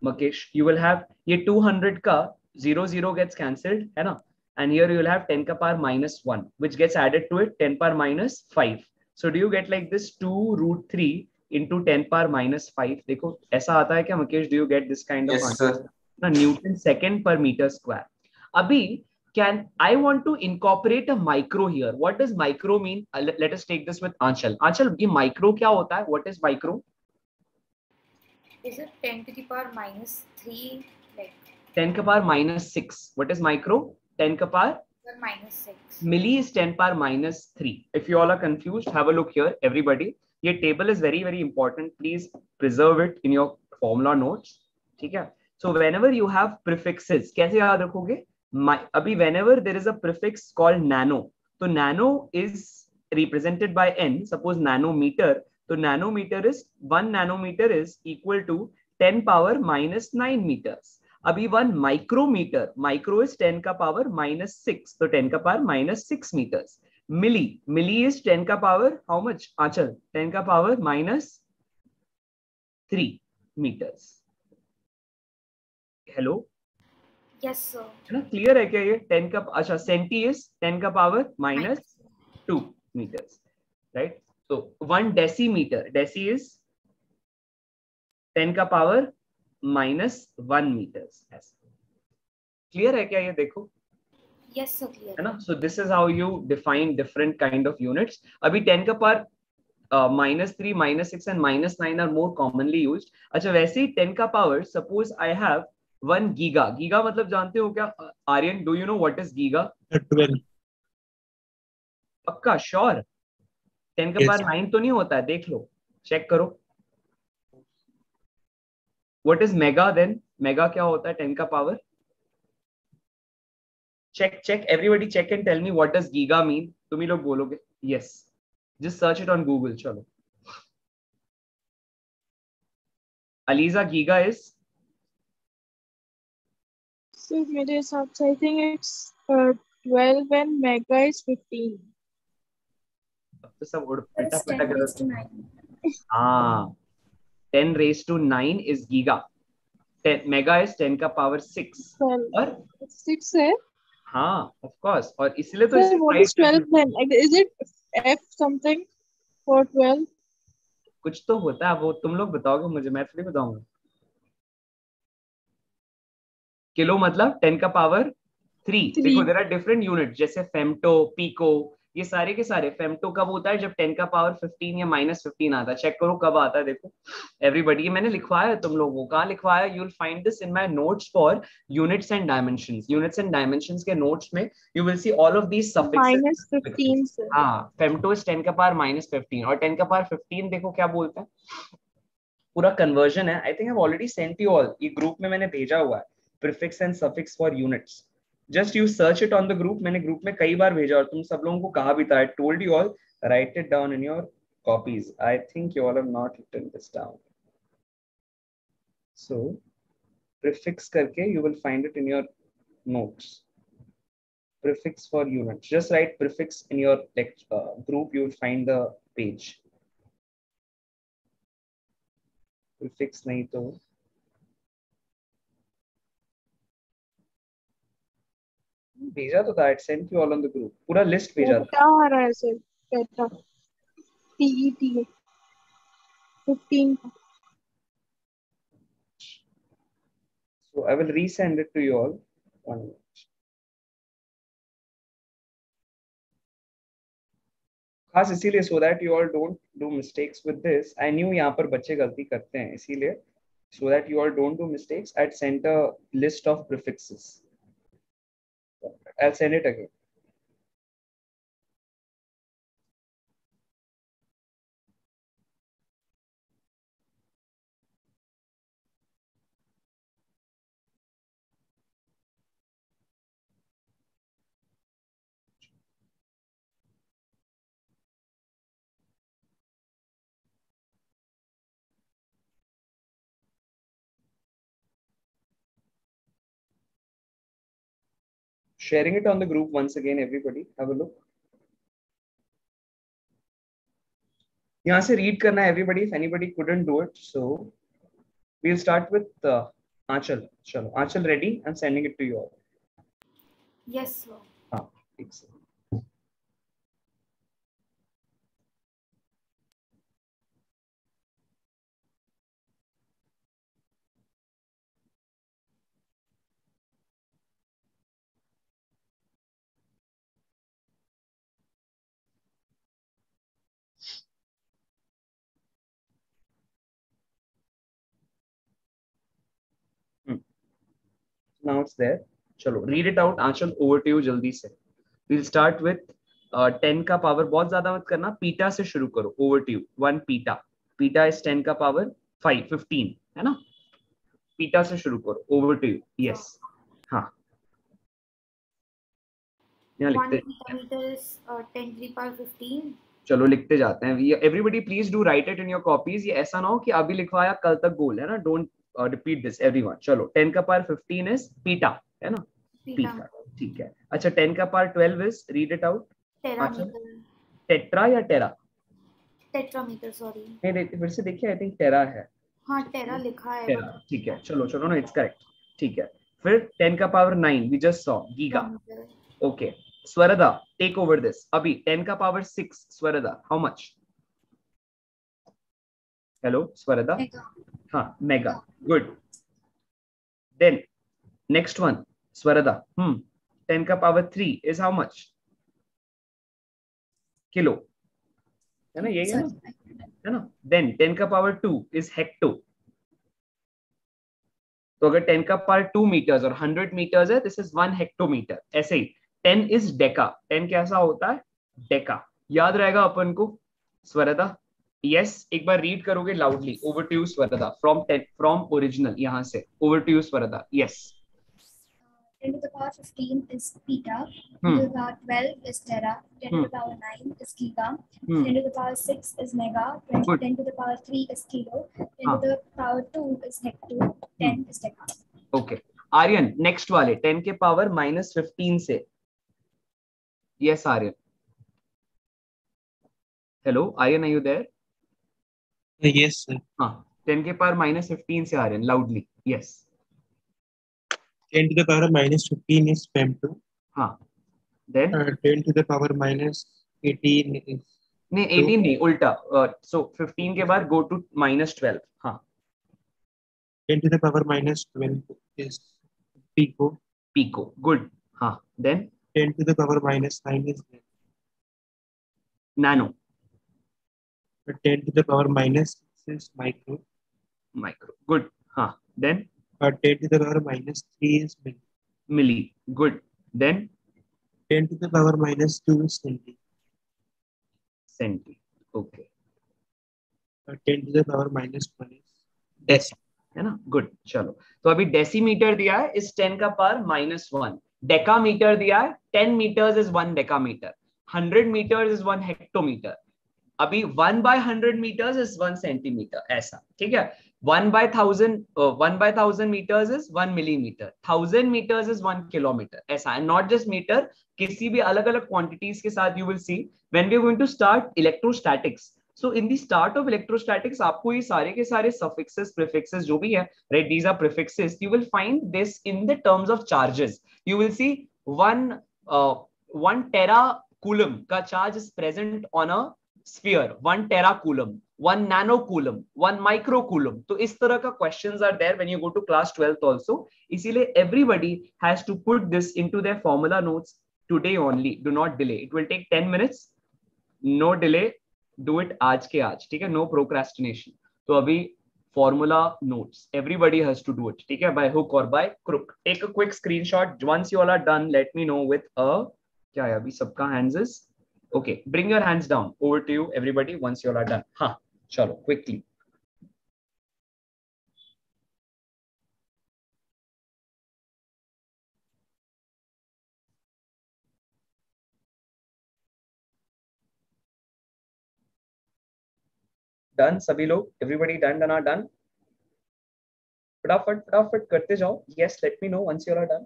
Speaker 1: Mukesh? You will have ye 200 ka 0 gets cancelled, hai na? And here you will have 10 ka power minus 1, which gets added to it 10 power minus 5. So do you get like this 2 root 3 into 10 power minus 5? Dekho, aisa aata hai kya, Mukesh? Do you get this kind of
Speaker 4: answer?
Speaker 1: Sir. Na, Newton second per meter square. Abhi, I want to incorporate a micro here. What does micro mean? Let us take this with Aanchal. Aanchal, ye micro kya hota hai? What is micro?
Speaker 2: Is it 10 to the power minus 3? Like
Speaker 1: 10 ka power minus 6. What is micro? 10 ka power
Speaker 2: minus 6.
Speaker 1: Milli is 10 power minus 3. If you all are confused, have a look here, everybody. Your table is very, very important. Please preserve it in your formula notes. Okay? So whenever you have prefixes, kaise yaad rakhoge? Abhi, whenever there is a prefix called nano, so nano is represented by n. Suppose nanometer. So nanometer is 1 nanometer is equal to 10 power minus 9 meters. Abhi 1 micrometer, micro is 10 ka power minus 6. So 10 ka power minus 6 meters. Milli is 10 ka power, how much? Aanchal, 10 ka power minus 3 meters. Hello?
Speaker 2: Yes, sir.
Speaker 1: Clear hai kya ye? 10 ka, acha, centi is 10 ka power minus 2 meters. Right? So 1 decimeter, deci is 10 ka power minus 1 meters. Clear hai kya ye? Dekho.
Speaker 2: Yes, sir, clear.
Speaker 1: So this is how you define different kind of units. Abhi 10 ka power minus 3, minus 6 and minus 9 are more commonly used. Acha, वैसे ही 10 का power, suppose I have 1 giga. Giga मतलब जानते हो क्या? Aryan, do you know what is giga?
Speaker 3: 12.
Speaker 1: पक्का, sure. 10 का power 9 तो नहीं होता है, देख लो, check करो. What is mega then? Mega क्या होता है 10 का power? Check, everybody check and tell me what does giga mean. तुम ही लोग बोलोगे. Yes. Just search it on Google. Chalo. Aliza, giga is?
Speaker 6: So मेरे हिसाब से I think it's 12 and mega is 15.
Speaker 1: अब तो सब उड़
Speaker 5: It's 10 raised to 9.
Speaker 1: हाँ, 10 raised to 9 is giga. 10 mega is 10 का power 6.
Speaker 6: 12.
Speaker 1: और
Speaker 6: 6 है?
Speaker 1: हाँ, of course. और इसलिए तो
Speaker 6: So what is 12 then? Is it F something for 12?
Speaker 1: कुछ तो होता है, वो तुम लोग बताओगे मुझे, मैं थोड़ी बताऊंगा. किलो मतलब 10 का पावर 3. देखो देयर आर डिफरेंट यूनिट, जैसे फेम्टो, पीको, ये सारे के सारे. फेम्टो कब होता है? जब 10 का पावर 15 या माइनस 15 आता है. चेक करो कब आता है. देखो एवरीबॉडी, मैंने लिखवाया है तुम लोगों को. कहाँ लिखवाया? You will find this in my notes for units and dimensions. Units and dimensions के नोट्स में you will see all of these suffixes.
Speaker 6: -15
Speaker 1: हाँ, फेम्टो इज 10 का पावर -15 और 10 का पावर 15 देखो क्या बोलते हैं. पूरा कन्वर्जन है. I think I have already sent you all. ये ग्रुप में मैंने भेजा हुआ है, prefix and suffix for units. Just you search it on the group. मैंने ग्रुप में कई बार भेजा और तुम सब लोगों को कहा भी था. I told you all, write it down in your copies. I think you all have not written this down. So prefix करके you will find it in your notes. Prefix for units. Just write prefix in your group. You will find the page. Prefix नहीं तो भेजा तो था. I sent you all on the group. पूरा list भेजा था.
Speaker 6: क्या आ रहा है sir? Tetra TET 15.
Speaker 1: So I will resend it to you all. 1 minute. खास इसीलिए so that you all don't do mistakes with this. I knew यहाँ पर बच्चे गलती करते हैं, इसीलिए so that you all don't do mistakes, I'd sent a list of prefixes. I'll send it again. Sharing it on the group once again. Everybody have a look. यहाँ से read करना है everybody. If anybody couldn't do it, so we'll start with Aanchal. चलो, Aanchal ready? I'm sending it to you all.
Speaker 2: Yes, sir.
Speaker 1: हाँ, ठीक से. Now it's there. चलो, read it out. Aanchal, over to you जल्दी से. We'll start with 10 का power. बहुत ज्यादा मत करना. पीटा से शुरू करो. Over to you. 1 पीटा. पीटा is 10 का पावर 15 है ना? पीटा से शुरू करो. Over to you. Yes. हाँ. यहाँ
Speaker 2: 1
Speaker 1: लिखते.
Speaker 2: meter is 10 to the power 15.
Speaker 1: चलो लिखते जाते हैं. Everybody please do write it in your copies. ये ऐसा ना हो कि अभी लिखवाया कल तक गोल है ना. Don't repeat this everyone. चलो 10 का पावर 15 is पीटा है ना? पीटा. ठीक है. अच्छा 10 का power 12 is read it out.
Speaker 2: Terameter.
Speaker 1: Tetra या टेरा?
Speaker 2: Tetrameter, sorry.
Speaker 1: नहीं फिर से देखिए. आई थिंक टेरा है.
Speaker 2: हाँ टेरा लिखा है.
Speaker 1: टेरा. ठीक है. चलो चलो ना, इट्स करेक्ट. ठीक है. फिर 10 का power 9 we just saw giga. ओके. Swarada, take over this. अभी 10 का power 6 Swarada, how much? Hello Swarada. हाँ mega. Good. Then next one Swarada. 10 का power 3 is how much? Kilo है ना? यही है ना? Then 10 का पावर 2 is हेक्टो. तो अगर 10 का पावर 2 मीटर्स और 100 मीटर्स है, दिस इज 1 हेक्टोमीटर. ऐसे ही 10 इज डेका. 10 कैसा होता है? डेका. याद रहेगा अपन को. स्वरदा यस. एक बार रीड करोगे loudly. Over to you Swarada. From original यहाँ से. Over to you Swarada. Yes.
Speaker 5: 10 to the power 15 is peta, 10 to the power 12 is tera, 10 to the power 9 is giga, 10 to the power 6 is mega, 10 to the power 3 is kilo, 10 to the power 2 is hecto, 10 is deca.
Speaker 1: Okay. Aryan next वाले 10 के power -15 से. Yes Aryan. Hello Aryan, are you there?
Speaker 3: Yes, sir.
Speaker 1: हाँ 10 के power -15 से Aryan loudly. Yes.
Speaker 3: 10 to the power -15 is Pem2.
Speaker 1: हाँ. Then
Speaker 3: 10 to the power -18 is
Speaker 1: नहीं 18 नहीं, उल्टा. So 15 के बाद go to -12. हाँ.
Speaker 3: 10 to the power -12 is pico.
Speaker 1: Pico. Good. हाँ. Then
Speaker 3: 10 to the power -9 is
Speaker 1: nano.
Speaker 3: 10 to the power -6 is micro.
Speaker 1: Micro. Good. हाँ. Then
Speaker 3: 10 to the power -3 is milli.
Speaker 1: milli. Good. Then
Speaker 3: 10 to the power -2 is centi.
Speaker 1: centi. Okay.
Speaker 3: 10 to the power -1 is
Speaker 1: है ना, good. चलो तो अभी decimetre दिया है इस 10 का पावर -1, डेकामीटर दिया है 10 meters इज 1 डेकामीटर, 100 meters इज 1 हेक्टोमीटर, अभी 1/100 meters इज 1 सेंटीमीटर, ऐसा, ठीक है। 1/1000 meters इज 1 millimeter, 1000 meters इज 1 kilometer, ऐसा। एंड नॉट जस्ट मीटर, किसी भी अलग अलग क्वांटिटीज के साथ you will see when we are going to start electrostatics. So in the start of electrostatics आपको ये सारे के सारे सफिक्सेस प्रीफिक्सेस जो भी है, right, these are prefixes, you will find this in the terms of charges. You will see 1 tera coulomb का charge is present on a sphere, 1 tera coulomb, 1 nano coulomb, 1 micro coulomb. तो इस तरह का questions are there when you go to class 12th also. इसीलिए everybody has to put this into their formula notes today only. Do not delay. It will take 10 minutes. No delay. Do it आज के आज, ठीक है? No procrastination. तो अभी formula notes. Everybody has to do it, ठीक है? By hook or by crook. Take a quick screenshot. Once you all are done, let me know with a क्या है अभी सबका hands is okay. Bring your hands down. Over to you, everybody. Once you all are done. हाँ, चलो quickly. Done सभी लोग? Everybody done? Done? Are done? फटाफट फटाफट करते जाओ. Yes, let me know once you all are done.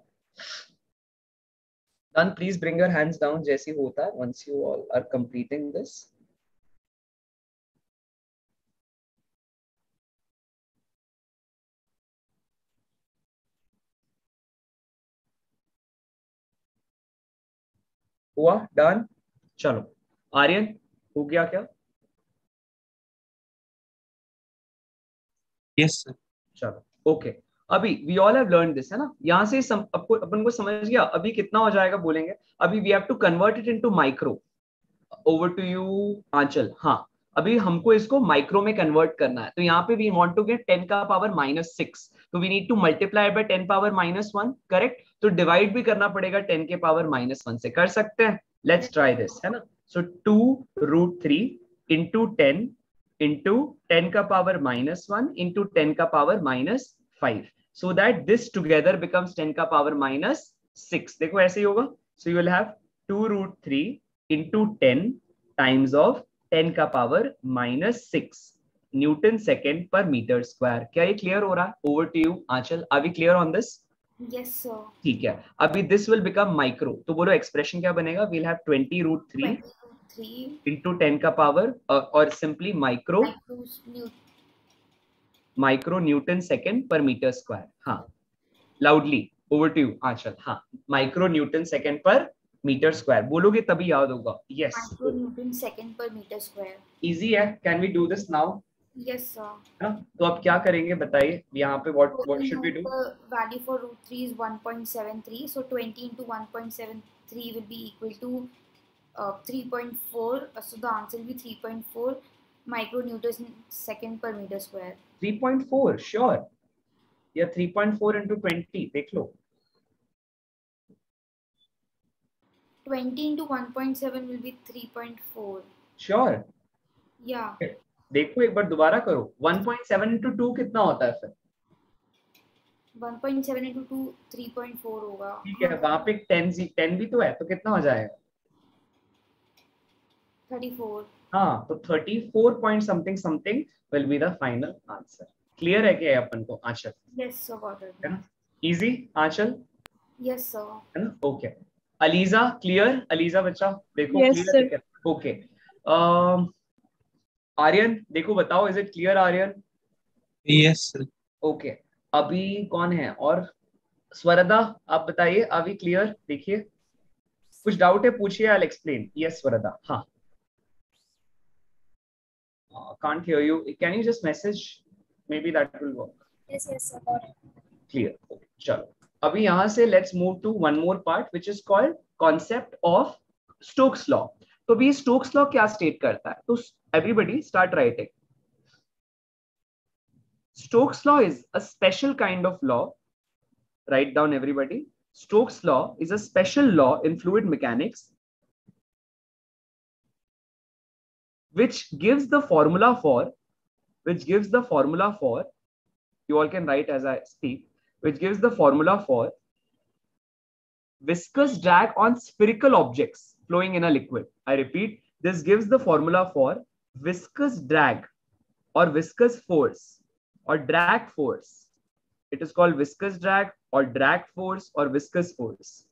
Speaker 1: Done. Please bring your hands down. जैसे होता है. Once you all are completing this. हुआ? Done. चलो. आर्यन हो गया क्या?
Speaker 3: Yes sir.
Speaker 1: चलो ओके। अभी we all have learn this, है ना? यहाँ से अपन को समझ गया। अभी कितना हो जाएगा बोलेंगे? अभी we have to convert it into micro. Over to you Aanchal. हाँ, अभी हमको इसको माइक्रो में कन्वर्ट करना है। तो यहाँ पे वी वांट टू गेट 10 का पावर -6, तो we need to multiply by 10 power -1, correct? तो डिवाइड भी करना पड़ेगा 10 के पावर -1 से। कर सकते हैं? लेट्स ट्राई दिस, है ना? सो 2√3 इंटू 10 into 10 का power -1 into 10 का power -5, so that this together becomes 10 का power -6. देखो ऐसे ही होगा. So you will have 2√3 into 10 times of 10 का power -6 न्यूटन सेकेंड पर मीटर स्क्वायर. क्या ये क्लियर हो रहा है? Over to you Aanchal. Are we clear on this?
Speaker 2: Yes sir.
Speaker 1: ठीक है. अभी दिस विल बिकम माइक्रो. तो बोलो एक्सप्रेशन क्या बनेगा? वील हैव 20√3 into 10 का पावर और सिंपली माइक्रो न्यूटन सेकेंड पर मीटर स्क्वायर. हाँ, loudly. Over to you Aanchal. हाँ, माइक्रो न्यूटन सेकेंड पर मीटर स्क्वायर बोलोगे तभी याद होगा. यस,
Speaker 2: माइक्रो न्यूटन सेकेंड पर मीटर स्क्वायर.
Speaker 1: इजी है. Can we do this now?
Speaker 2: Yes sir.
Speaker 1: तो अब क्या करेंगे बताइए यहाँ पे? What should we do?
Speaker 2: Value for √3 is 1.73, so 20 into 1.73 will be equal to 3.4, so the answer will be 3.4 micronewtons second per meter square.
Speaker 1: 3.4 sure, या 3.4 into 20 देख लो.
Speaker 2: 20 into 1.7 will be 3.4.
Speaker 1: sure,
Speaker 2: yeah.
Speaker 1: देखो एक बार दोबारा करो. 1.7 into 2 कितना होता है फिर?
Speaker 2: 1.7 into 2 3.4 होगा.
Speaker 1: ठीक है, वहां पे 10 भी तो है, तो कितना हो जाएगा?
Speaker 2: 34.
Speaker 1: हाँ, तो 34 point something will be the final answer. Clear है क्या अपन को आंचल?
Speaker 2: Yes sir, got it.
Speaker 1: है ना? इजी आंचल?
Speaker 2: Yes sir.
Speaker 1: है ना? ओके. ELISA clear? अलीजा बच्चा देखो.
Speaker 6: Yes,
Speaker 1: क्लियर है? ओके. आर्यन देखो बताओ, is it clear Aryan?
Speaker 3: Yes sir.
Speaker 1: Okay. अभी कौन है और? स्वरदा आप बताइए. Are we clear? देखिए कुछ डाउट है पूछिए. I will explain. Yes Swarada. हाँ. Can't hear you. Can you just message? Maybe that will work.
Speaker 5: Yes, sir, got it.
Speaker 1: Clear. Okay. चलो. अभी यहाँ से let's move to one more part which is called concept of Stokes law. तो भी Stokes law क्या state करता है? तो everybody start writing. Stokes law is a special kind of law. Write down everybody. Stokes law is a special law in fluid mechanics which gives the formula for You all can write as I speak, which gives the formula for viscous drag on spherical objects flowing in a liquid. I repeat, this gives the formula for viscous drag or viscous force or drag force. It is called viscous drag or drag force or viscous force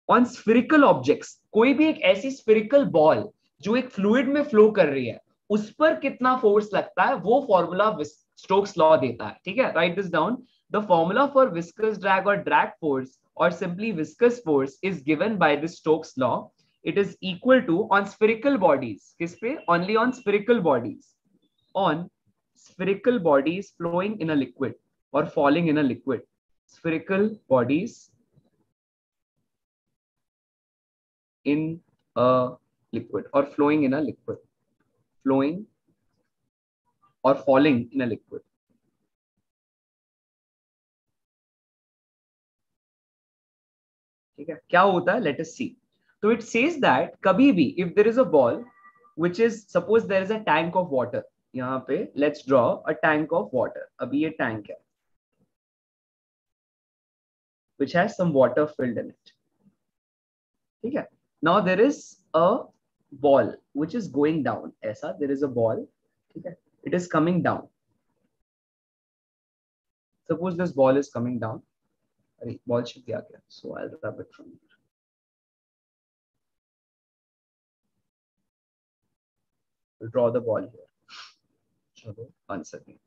Speaker 1: on spherical objects. कोई भी एक ऐसी spherical ball जो एक fluid में flow कर रही है, उस पर कितना force लगता है, वो formula Stokes law देता है. ठीक है, write this down. The formula for viscous drag or drag force or simply viscous force is given by the Stokes law. It is equal to on spherical bodies. किस पे? Only on spherical bodies. On spherical bodies flowing in a liquid or falling in a liquid. Spherical bodies in a liquid or flowing in a liquid. Flowing or falling in a liquid. ठीक है, क्या होता है? Let us see. So it says that कभी भी if there is a ball which is suppose there is a tank of water. यहाँ पे let's draw a tank of water. अभी ये tank है which has some water filled in it. ठीक है. Now there is a ball which is going down. ऐसा there is a ball. ठीक है. It is coming down. Suppose this ball is coming down. अरे ball छिप गया क्या? So I'll rub it from here. We'll draw the ball here. चलो one second.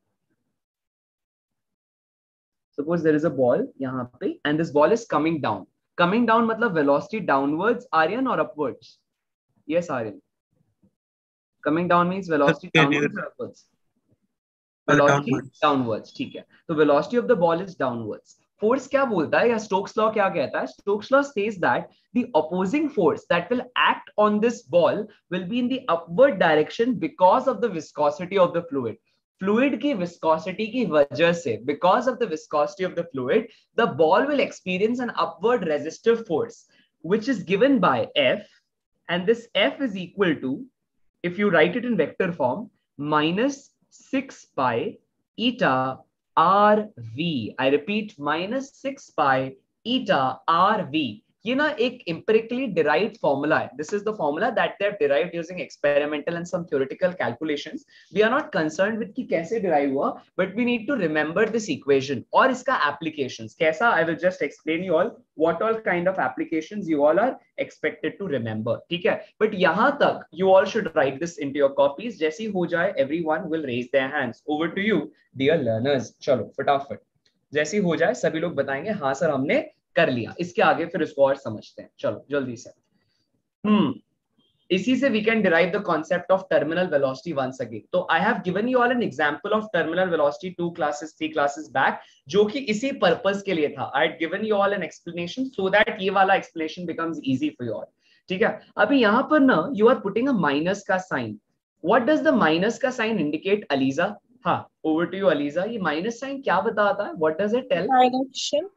Speaker 1: Suppose there is a ball यहाँ पे and this ball is coming down. Coming down मतलब velocity downwards, Aryan, or upwards? Yes, Aryan. Coming down means velocity downwards or upwards? Velocity downwards. ठीक है. तो velocity of the ball is downwards. Force क्या बोलता है या Stokes law क्या कहता है? Stokes law says that the opposing force that will act on this ball will be in the upward direction because of the viscosity of the fluid. Fluid की viscosity की वजह से, because of the viscosity of the fluid, the ball will experience an upward resistive force, which is given by F, and this F is equal to, if you write it in vector form, minus 6 pi eta RV. I repeat, minus 6 pi eta RV. ये ना एक empirically derived formula है. This is the formula that they have derived using experimental and some theoretical calculations. We are not concerned with कि कैसे derive हुआ, but we need to remember this equation और इसका applications कैसा. I will just explain you all what all kind of applications you all are expected to remember. ठीक है, but यहाँ तक you all should write this into your copies. जैसे ही हो जाए, everyone will raise their hands. Over to you, dear learners. चलो फटाफट जैसे ही हो जाए सभी लोग बताएंगे हाँ सर हमने कर लिया. इसके आगे फिर इसको और समझते हैं. चलो जल्दी से. इसी से we can derive the concept of terminal velocity once again. तो I have given you all an example of terminal velocity 2 classes 3 classes back, जो कि इसी purpose के लिए था. I had given you all an explanation so that ये वाला explanation becomes easy for you all. ठीक है. अभी यहाँ पर ना you are putting a minus का sign. What does the minus का sign indicate, Aliza? हाँ, over to you, Aliza. ये minus sign क्या बताता है? What does it tell?
Speaker 6: Direction.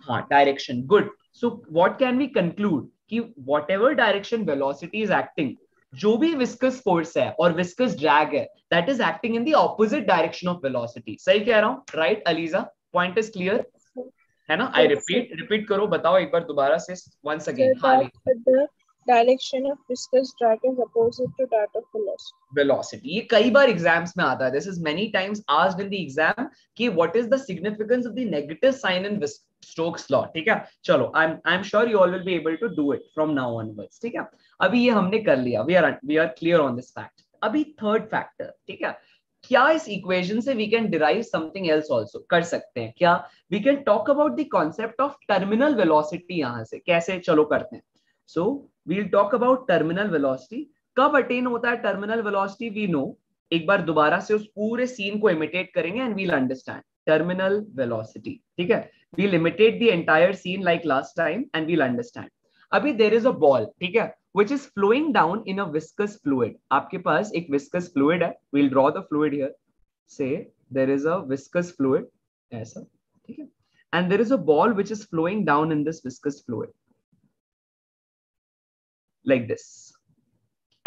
Speaker 1: हाँ, direction. Good. So what can we conclude? कि whatever direction velocity is acting, जो भी viscous force है और viscous drag है, that is acting in the opposite direction of velocity. सही कह रहा हूँ? Right, Aliza? Point is clear? है ना? I repeat करो, बताओ एक बार दोबारा से once again.
Speaker 6: The direction of viscous drag is opposite to that of velocity.
Speaker 1: Velocity. ये कई बार exams में आता है. This is many times asked in the exam कि what is the significance of the negative sign in Stokes law. ठीक है. चलो, I'm sure you all will be able to do it from now onwards. ठीक है. अभी ये हमने कर लिया. We are clear on this fact. अभी third factor. ठीक है. क्या इस equation से we can derive something else also? कर सकते हैं क्या? We can talk about the concept of terminal velocity. यहाँ से कैसे चलो करते हैं. So we'll talk about terminal velocity. कब attain होता है terminal velocity? We know. एक बार दोबारा से उस पूरे scene को imitate करेंगे and we'll understand. Terminal velocity. ठीक है. We'll imitate the entire scene like last time and we'll understand. अभी there is a ball, ठीक है, which is flowing down in a viscous fluid. आपके पास एक viscous fluid है. We'll draw the fluid here. Say there is a viscous fluid. ऐसा, ठीक है. And there is a ball which is flowing down in this viscous fluid. Like this.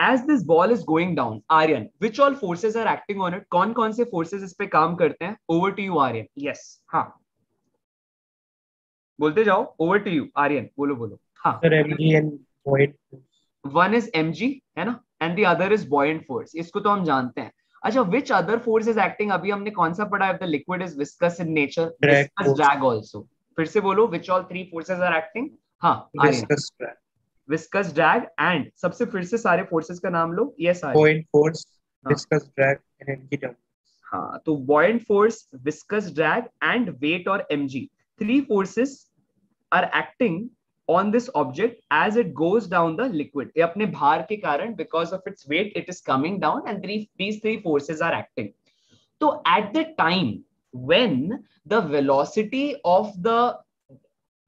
Speaker 1: as this ball is going down, Aryan, which all forces are acting on it? कौन से forces इस पे काम करते हैं? Over to you, Aryan. Yes. हाँ, बोलते जाओ. Over to you, Aryan. बोलो. हाँ.
Speaker 3: Sir, mg and buoyant force.
Speaker 1: One is mg, है ना, and the other is buoyant force. इसको तो हम जानते हैं. अच्छा, which other force is acting? अभी हमने कौन सा पढ़ा? If the liquid is viscous in nature, viscous drag also. फिर से बोलो, which all three forces are acting? हाँ,
Speaker 3: viscous drag.
Speaker 1: Viscous drag and सबसे फिर से सारे forces का नाम लो. Yes,
Speaker 3: buoyant force, viscous drag and mg down.
Speaker 1: हाँ, तो buoyant force, viscous drag and weight or mg, three forces are acting on this object as it goes down the liquid. ये अपने भार के कारण, because of its weight, it is coming down, and these three forces are acting. So at the time when the velocity of the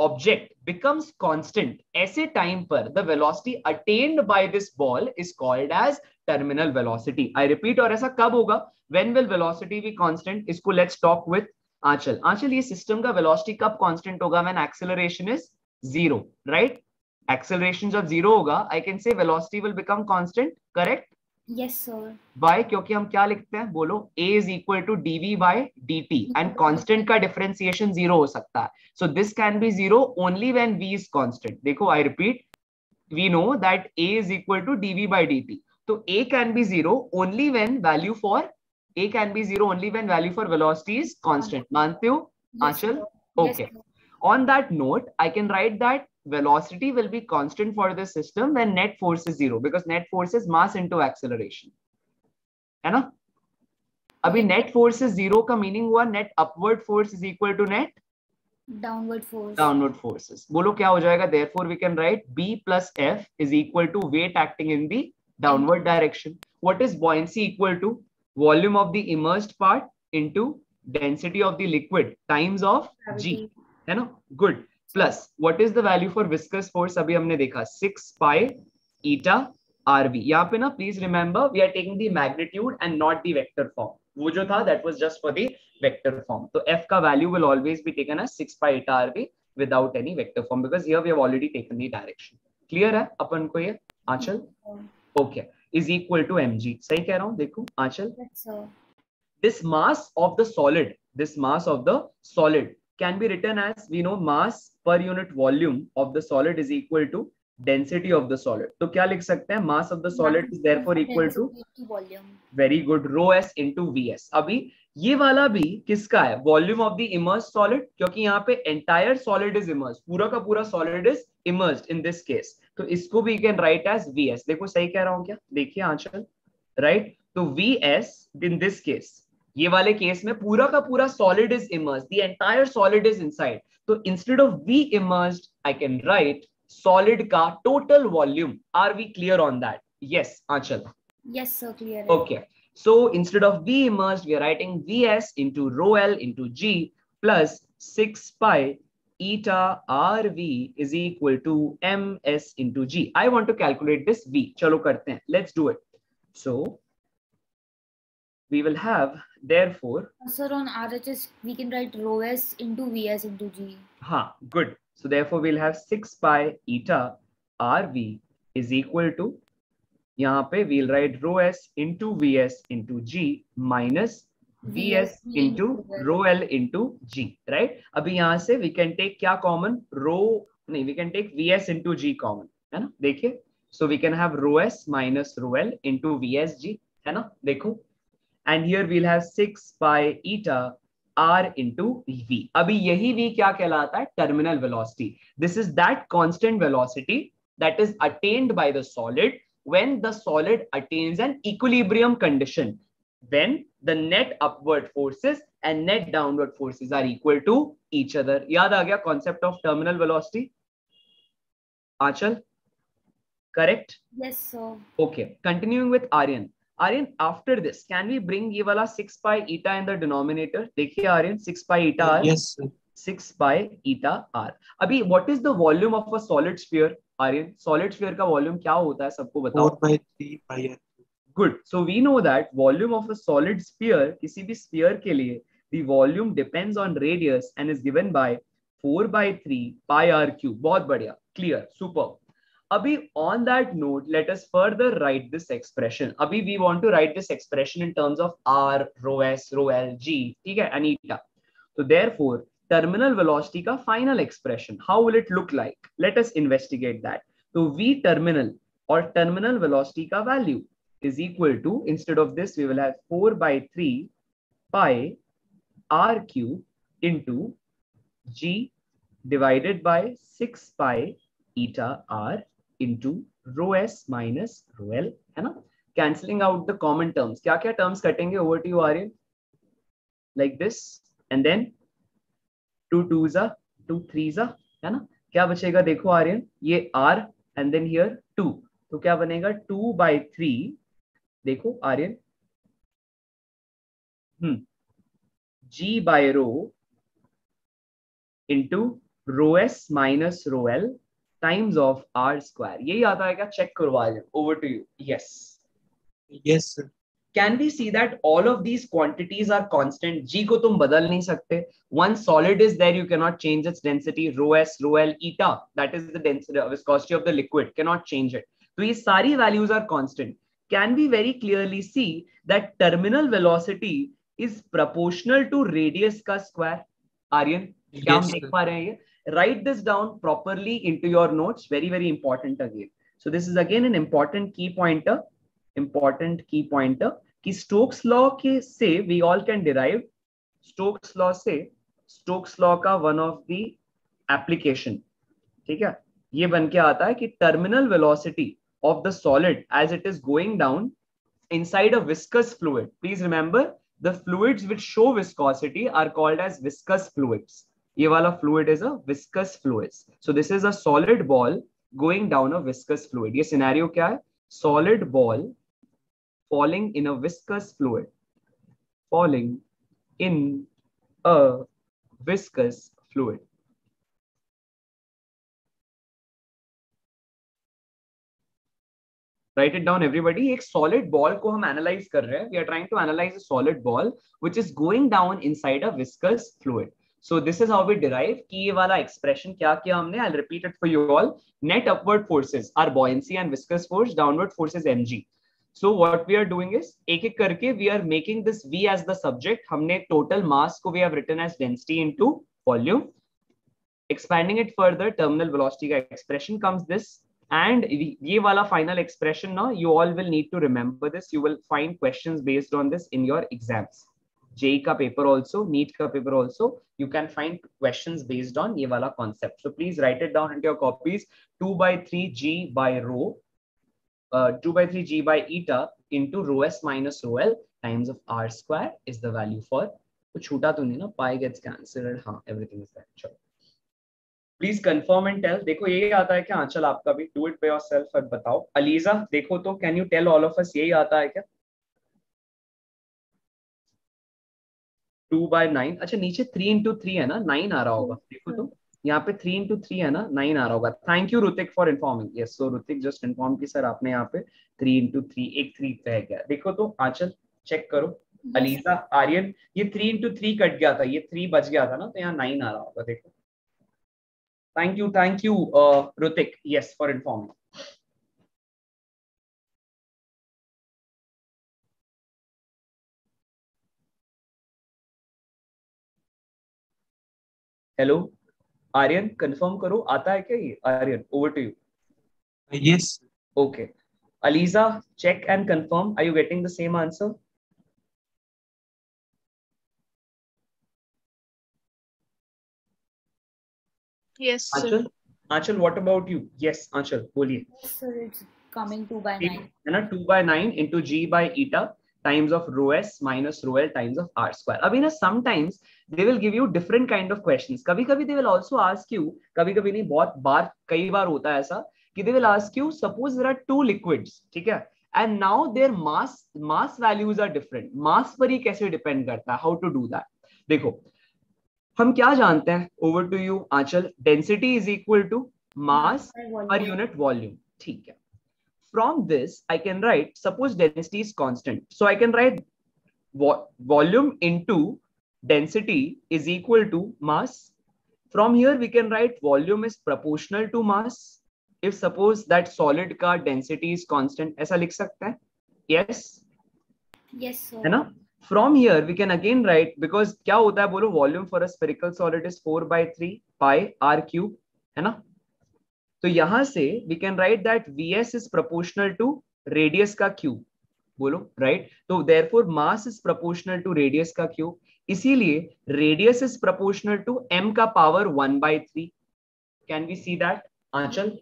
Speaker 1: object becomes constant, ऐसे time पर the velocity attained by this ball is called as terminal velocity. I repeat, और ऐसा कब होगा? When will velocity be constant? इसको let's talk with Aanchal. Aanchal, ये system का velocity कब constant होगा? When acceleration is 0, right? Acceleration जब 0 होगा, I can say velocity will become constant, correct?
Speaker 2: Yes, sir.
Speaker 1: Why? क्योंकि हम क्या लिखते हैं? बोलो, a is equal to dv by dt, and constant का differentiation 0 हो सकता है. So this can be 0 only when v is constant. देखो, I repeat, we know that a is equal to dv by dt. So a can be 0 only when value for velocity is constant. मानते हो, Aanchal? Okay. On that note, I can write that velocity will be constant for this system when net force is 0, because net force is mass into acceleration, है ना? अभी net force is 0 का meaning हुआ net upward force is equal to net
Speaker 2: downward
Speaker 1: forces. बोलो क्या हो जाएगा? Therefore we can write B plus F is equal to weight acting in the downward direction. What is buoyancy equal to? Volume of the immersed part into density of the liquid times of G, है ना? Good. Plus, what is the value for viscous force? अभी हमने देखा 6 pi eta RV. यहाँ पे ना, please remember, we are taking the magnitude and not the vector form. वो जो था, that was just for the vector form. तो F का value will always be taken as 6 pi eta RV without any vector form, because here we have already taken the direction. Clear है अपन को ये, Aanchal? Okay. Is equal to mg. सही कह रहा हूँ? देखो, Aanchal. This mass of the solid can be written as, we know, mass per unit volume of the solid is equal to density of the solid. तो क्या लिख सकते हैं? Mass of the solid is therefore equal to
Speaker 2: volume.
Speaker 1: Very good, rho s into vs. अभी ये वाला भी किसका है? Volume of the immersed solid, क्योंकि यहाँ पे entire solid is immersed, पूरा का पूरा solid is immersed in this case. तो इसको भी can write as vs. देखो सही कह रहा हूँ क्या? देखिए Aanchal, right? तो vs in this case, ये वाले केस में पूरा का पूरा solid is immersed, the entire solid is inside. तो instead of V immersed, I can write solid का total volume. Are we clear on that? Yes, Aanchal.
Speaker 2: Yes, sir, clear.
Speaker 1: Okay. So instead of V immersed, we are writing Vs into rho L into G plus 6 pi eta RV is equal to Ms into G. I want to calculate this V. चलो करते हैं. Let's do it. So we will have, therefore,
Speaker 2: sir, on RHS we can write rho s into Vs into G.
Speaker 1: Good. So therefore we'll have 6 pi eta RV is equal to, यहाँ पे we'll write rho s into Vs into G minus Vs into rho L into G, right? अभी यहाँ से we can take क्या common? we can take Vs into G common, है ना? देखिए, so we can have rho s minus rho L into Vsg, है ना? देखो, and here we'll have 6 pi eta R into V. अभी यही V क्या कहलाता है? Terminal velocity. This is that constant velocity that is attained by the solid when the solid attains an equilibrium condition, when the net upward forces and net downward forces are equal to each other. याद आ गया concept of terminal velocity? Aanchal? Correct?
Speaker 2: Yes, sir.
Speaker 1: Okay. Continuing with Aryan. Aryan, after this, can we bring ये वाला 6 pi eta in the denominator? देखिए Aryan, 6 pi eta R.
Speaker 3: Yes, sir.
Speaker 1: 6 pi eta R. अभी what is the volume of a solid sphere? Aryan, solid sphere का volume क्या होता है? सबको बताओ.
Speaker 3: 4/3 pi R.
Speaker 1: Good. So we know that volume of a solid sphere, किसी भी sphere के लिए, the volume depends on radius and is given by 4/3 pi R cube. बहुत बढ़िया. Clear. Super. Abhi, on that note, let us further write this expression. Abhi, we want to write this expression in terms of R, rho S, rho L, G, okay, and eta. So therefore, terminal velocity ka final expression, how will it look like? Let us investigate that. So V terminal or terminal velocity ka value is equal to, instead of this, we will have 4 by 3 pi R cube into G divided by 6 pi eta R into rho S minus rho L, है ना? Cancelling out the common terms. क्या-क्या terms कटेंगे? Over to you, Aryan. Like this, and then 2 2s are 2 3s are, है ना? क्या बचेगा? देखो आर्यन, ये R and then here 2, तो क्या बनेगा? 2 by 3. देखो Aryan, G by rho into rho S minus rho L times of R square. यही आता है क्या? चेक करो Aryan. Over to you. Yes.
Speaker 3: Yes, sir.
Speaker 1: Can we see that all of these quantities are constant? G को तुम बदल नहीं सकते. Once solid is there, you cannot change its density. Rho S, rho L, eta. That is the density, viscosity of the liquid. Cannot change it. So these सारी values are constant. Can we very clearly see that terminal velocity is proportional to radius का square? Aryan, क्या हम देख पा रहे हैं ये? Write this down properly into your notes. Very, very important again. So this is again an important key pointer. Important key pointer कि Stokes law के से we all can derive Stokes law से Stokes law का one of the application, ठीक है? ये बन के आता है कि terminal velocity of the solid as it is going down inside a viscous fluid. Please remember, the fluids which show viscosity are called as viscous fluids. ये वाला fluid is a viscous fluids. So this is a solid ball going down a viscous fluid. ये scenario क्या है? Solid ball falling in a viscous fluid. Falling in a viscous fluid. Write it down, everybody. एक solid ball को हम analyze कर रहे हैं. We are trying to analyze a solid ball which is going down inside a viscous fluid. So this is how we derive कि ये वाला expression क्या किया हमने? I'll repeat it for you all. Net upward forces are buoyancy and viscous force. Downward force is mg. So what we are doing is एक एक करके we are making this V as the subject. हमने total mass को we have written as density into volume. Expanding it further, terminal velocity का expression comes this, and ये वाला final expression now you all will need to remember this. You will find questions based on this in your exams. JEE का paper also, NEET का paper also, you can find questions based on ये वाला concept. So please write it down into your copies. 2 by 3 G by rho. 2 by 3 G by eta into rho S minus rho L times of R square is the value for, कुछ छूटा तो नहीं ना? Pi gets cancelled. हाँ, everything is there. चलो. Please confirm and tell. देखो ये आता है क्या? हाँ, चल आपका भी. Do it by yourself और बताओ. Aliza, देखो तो can you tell all of us यही आता है क्या? 2 by 9. अच्छा नीचे 3 into 3 है ना? 9 आ रहा होगा. देखो तो. यहाँ पे 3 into 3 है ना? 9 आ रहा होगा. Thank you Rutik for informing. Yes, so Rutik just informed कि सर आपने यहाँ पे 3 into 3 एक 3 रह गया. देखो तो आंचल चेक करो. अलीजा, आर्यन, ये 3 into 3 कट गया था, ये 3 बच गया था ना, तो यहाँ 9 आ रहा होगा. देखो. Thank you Rutik. Yes, for informing. Hello. Aryan confirm करो, आता है क्या ये? Aryan, over to you.
Speaker 3: Yes.
Speaker 1: Okay. Aliza, check and confirm. Are you getting the same answer?
Speaker 6: Yes, sir.
Speaker 1: Anchal, what about you? Yes, Anchal, बोलिए.
Speaker 2: Yes, sir, it's coming 2 by 9.
Speaker 1: है ना? 2 by 9 into G by eta times of rho S minus rho L times of R square. अभी ना sometimes they will give you different kind of questions. कभी-कभी they will also ask you, कभी-कभी नहीं, बहुत बार, कई बार होता है ऐसा कि they will ask you, suppose there are two liquids, ठीक है? And now their mass values are different. Mass पर ही कैसे depend करता है? How to do that? देखो, हम क्या जानते हैं? Over to you, Anchal. Density is equal to mass per unit volume. ठीक है. From this, I can write, suppose density is constant. So I can write volume into density is equal to mass. From here, we can write volume is proportional to mass. if suppose that solid का density is constant, ऐसा लिख सकते हैं? Yes.
Speaker 2: Yes, sir.
Speaker 1: है ना? From here we can again write, because क्या होता है बोलो, volume for a spherical solid is 4/3 pi r cube, है ना? तो यहां से we can write that Vs is proportional to radius का cube, बोलो, right? तो therefore mass is proportional to radius का cube, इसीलिए radius is proportional to m का power 1/3. Can we see that, Aanchal?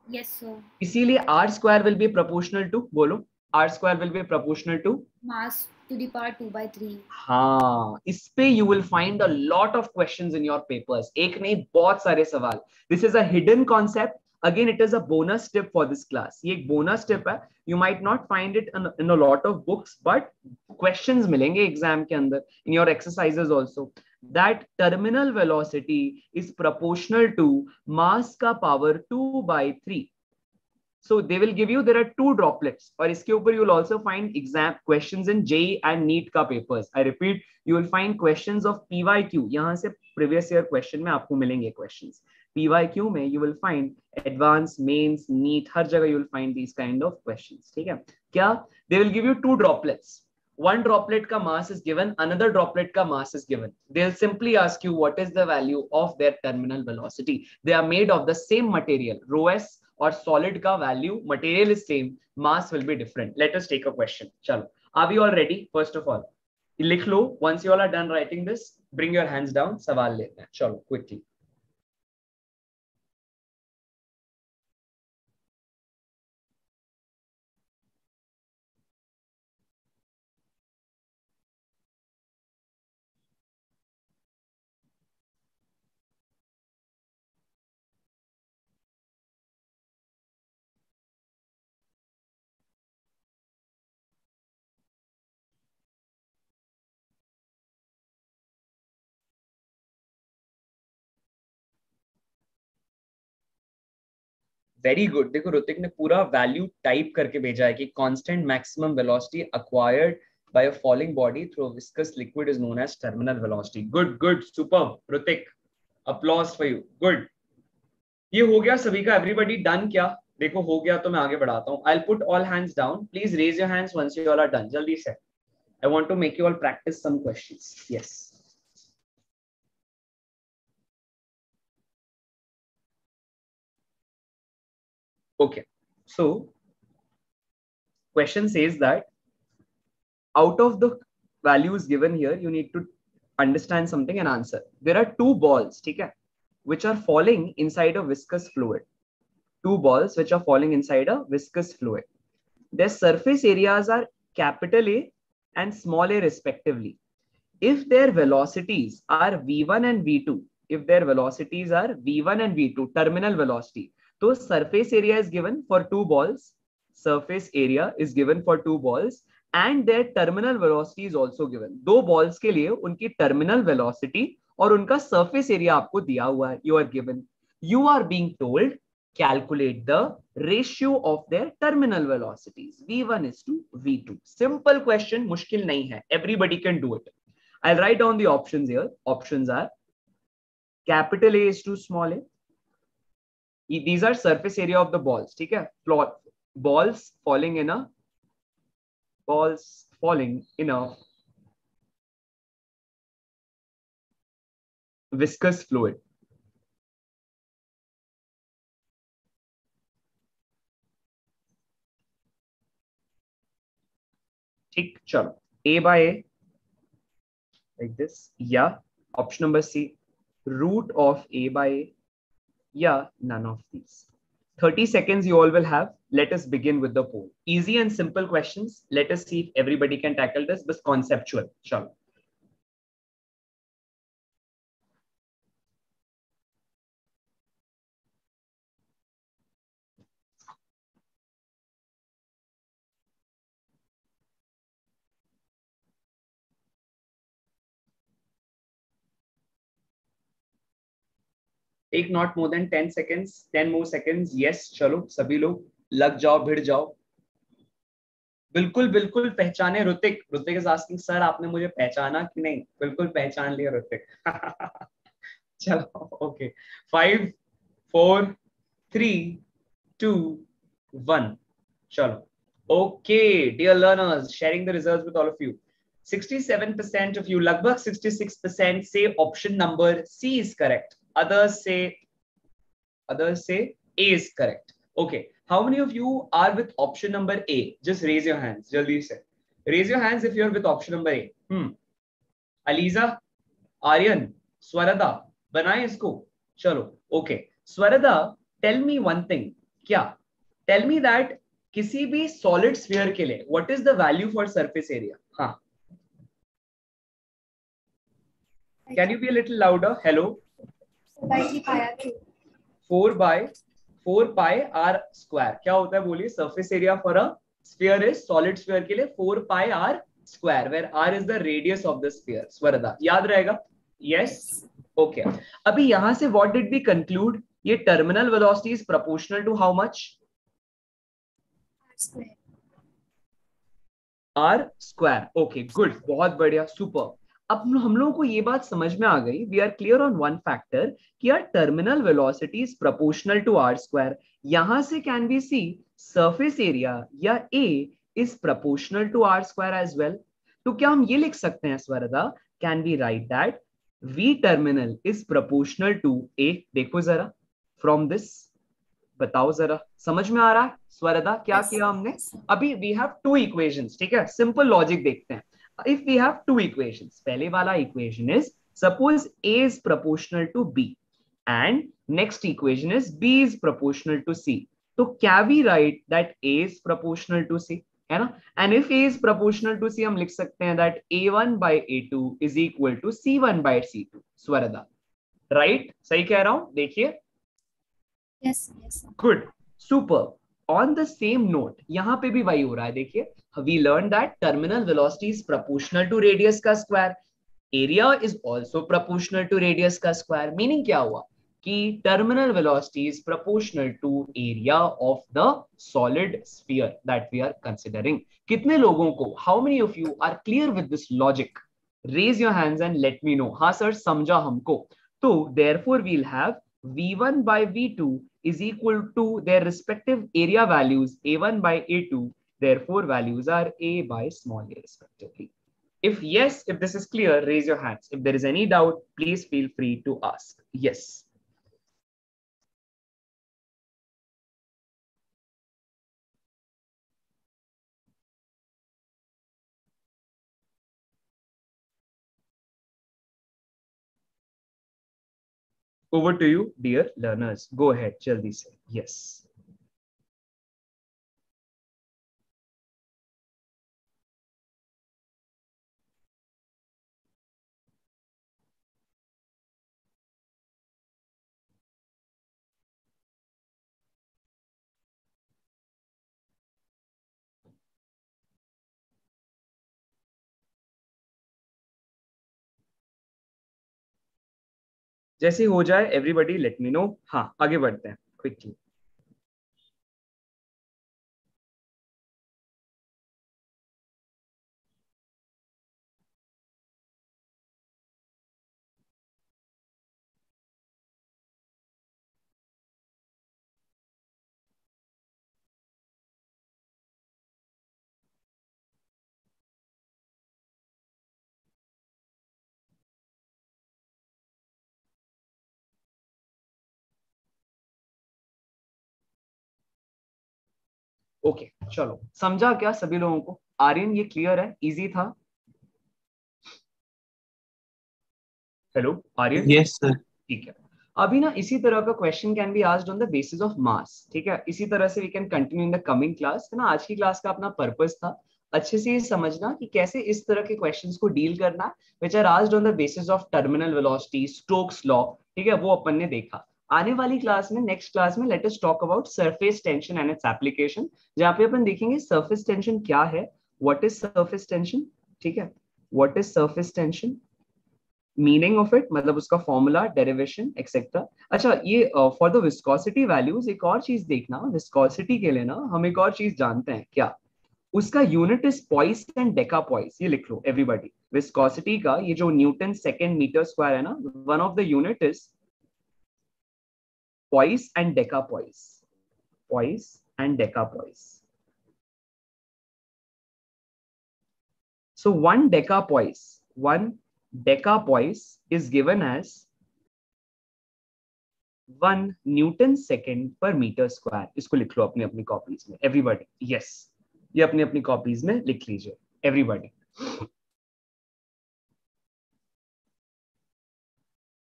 Speaker 2: Yes, sir.
Speaker 1: इसीलिए r square will be proportional to, बोलो, r square will be proportional to
Speaker 2: mass to the power 2/3.
Speaker 1: हाँ, इस पे you will find a lot of questions in your papers. एक नहीं, बहुत सारे सवाल. This is a hidden concept. Again, it is a bonus tip for this class. ये एक bonus tip है. You might not find it in a lot of books, but questions मिलेंगे exam के अंदर, in your exercises also. That terminal velocity is proportional to mass का power 2/3. So they will give you, there are 2 droplets, और इसके ऊपर you will also find exam questions in JEE and NEET का papers. I repeat, you will find questions of PYQ. यहाँ से previous year question में आपको मिलेंगे questions. PYQ में you will find advanced, mains, NEET, हर जगह you will find these kind of questions. ठीक है? क्या? They will give you 2 droplets. One droplet का mass is given, another droplet का mass is given. They'll simply ask you what is the value of their terminal velocity. They are made of the same material. ρs or solid का value, material is same, mass will be different. Let us take a question. Chalo. Are we all ready? First of all, लिख लो. Once you all are done writing this, bring your hands down. सवाल लेते हैं. चलो, quickly. Very good. देखो ऋतिक ने पूरा value type करके भेजा है कि constant maximum velocity acquired by a falling body through viscous liquid is known as terminal velocity. Good good, superb Hrithik, applause for you. Good. ये हो गया सभी का. एवरीबॉडी डन क्या? देखो हो गया तो मैं आगे बढ़ाता हूं. I will put all hands down. Please raise your hands once you all are done. जल्दी से. I want to make you all practice some questions. Yes. Okay, so question says that out of the values given here, you need to understand something and answer. There are 2 balls, okay, which are falling inside a viscous fluid. 2 balls which are falling inside a viscous fluid. Their surface areas are capital A and small a respectively. If their velocities are v1 and v2, if their velocities are v1 and v2, terminal velocity, तो surface area is given for 2 balls, surface area is given for 2 balls and their terminal velocity is also given. 2 balls के लिए उनकी terminal velocity और उनका surface area आपको दिया हुआ है. You are given. You are being told calculate the ratio of their terminal velocities. v1 is to v2. Simple question, मुश्किल नहीं है. Everybody can do it. I'll write down the options here. Options are capital A is to small a. These are surface area of the balls. ठीक है? Balls falling in a viscous fluid. ठीक, चलो. A by A like this. Yeah. Option number C, root of A by A. Yeah, none of these. 30 seconds you all will have. Let us begin with the poll. Easy and simple questions. Let us see if everybody can tackle this, but conceptual. Chalo. Take not more than 10 seconds, 10 more seconds. Yes, चलो सभी लोग लग जाओ, भिड़ जाओ. बिल्कुल बिल्कुल पहचाने. ऋतिक इज आस्किंग सर आपने मुझे पहचाना कि नहीं? बिल्कुल पहचान लिया ऋतिक. चलो okay. 5 4 3 2, 1. Chalo. Okay, dear learners, sharing the results with all of you. 67% of you, लगभग 66% say option number C is correct. Others say A is correct. Okay, how many of you are with option number A? Just raise your hands. Jaldi se. Raise your hands if you're with option number A. Aliza, Aryan, Swarada, बनाए इसको. चलो. Okay, Swarada, tell me one thing. क्या? Tell me that किसी भी solid sphere के लिए what is the value for surface area? हाँ. Can you be a little louder? Hello.
Speaker 5: 4 by 3 pi r cube.
Speaker 1: 4 pi r square. क्या होता है बोलिए? Surface area for a sphere is solid sphere के लिए 4 pi r square, where r is the radius of the sphere. Swarada, याद रहेगा? Yes. Okay. अभी यहाँ से what did we conclude? ये terminal velocity is proportional to how much?
Speaker 5: R square.
Speaker 1: R square. Okay, good. बहुत बढ़िया. Super. अब हम लोगों को ये बात समझ में आ गई. We are clear on one factor कि यार terminal velocity is proportional to R square. यहाँ से can we see surface area या A is proportional to R square as well. तो क्या हम ये लिख सकते हैं Swarda? Can we write that V terminal is proportional to A? देखो जरा from this. बताओ जरा, समझ में आ रहा है स्वरदा क्या किया हमने? अभी we have two equations, ठीक है? Simple logic देखते हैं. If we have two equations, पहले वाला equation is suppose A is proportional to B and next equation is B is proportional to C. तो can we write that A is proportional to C? है ना? And if A is proportional to C, हम लिख सकते हैं that A1 by A2 is equal to C1 by C2. Swarda, right? सही कह रहा हूं? देखिए.
Speaker 5: Yes, yes.
Speaker 1: Good, super. On the same note, यहाँ पे भी वही हो रहा है. देखिए, we learned that terminal velocity is proportional to radius का square. Area is also proportional to radius का square. Meaning क्या हुआ? कि terminal velocity is proportional to area of the solid sphere that we are considering. कितने लोगों को? How many of you are clear with this logic? Raise your hands and let me know. हाँ sir, समझा हमको. तो therefore we'll have V1 by V2 is equal to their respective area values A1 by A2. Therefore, values are A by small a respectively. If yes, if this is clear, raise your hands. If there is any doubt, please feel free to ask. Yes. Over to you, dear learners. Go ahead, jaldi se. Yes. जैसे हो जाए everybody let me know. हाँ, आगे बढ़ते हैं quickly. Okay, चलो समझा क्या सभी लोगों को? आर्यन ये क्लियर है? इजी था? हेलो आर्यन.
Speaker 3: Yes sir.
Speaker 1: ठीक है. अभी ना इसी तरह का question can be asked on the basis of mass. ठीक है, इसी तरह से we can continue in the coming class. है ना? आज की क्लास का अपना पर्पस था अच्छे से ये समझना कि कैसे इस तरह के क्वेश्चंस को डील करना, which are asked on the basis of terminal velocity, Stokes law. ठीक है, वो अपन ने देखा. आने वाली क्लास में, नेक्स्ट क्लास में, let us talk about surface tension and its application, जहां पे अपन देखेंगे सरफेस टेंशन क्या है, व्हाट इज सरफेस टेंशन. ठीक है, what is surface tension, meaning of it, मतलब उसका फॉर्मूला, डेरिवेशन एक्सेट्रा. अच्छा, ये फॉर द विस्कोसिटी वैल्यूज एक और चीज देखना. विस्कोसिटी के लिए ना हम एक और चीज जानते हैं. क्या? उसका यूनिट इज पॉइस एंड डेकापॉइस. ये लिख लो एवरीबॉडी. विस्कोसिटी का ये जो न्यूटन सेकेंड मीटर स्क्वायर है ना, one of the unit is poise and decapoise. poise and decapoise. So one decapoise is given as 1 Newton second per meter square. इसको लिख लो अपनी अपनी कॉपीज में everybody. Yes, ये अपनी अपनी कॉपीज में लिख लीजिए everybody.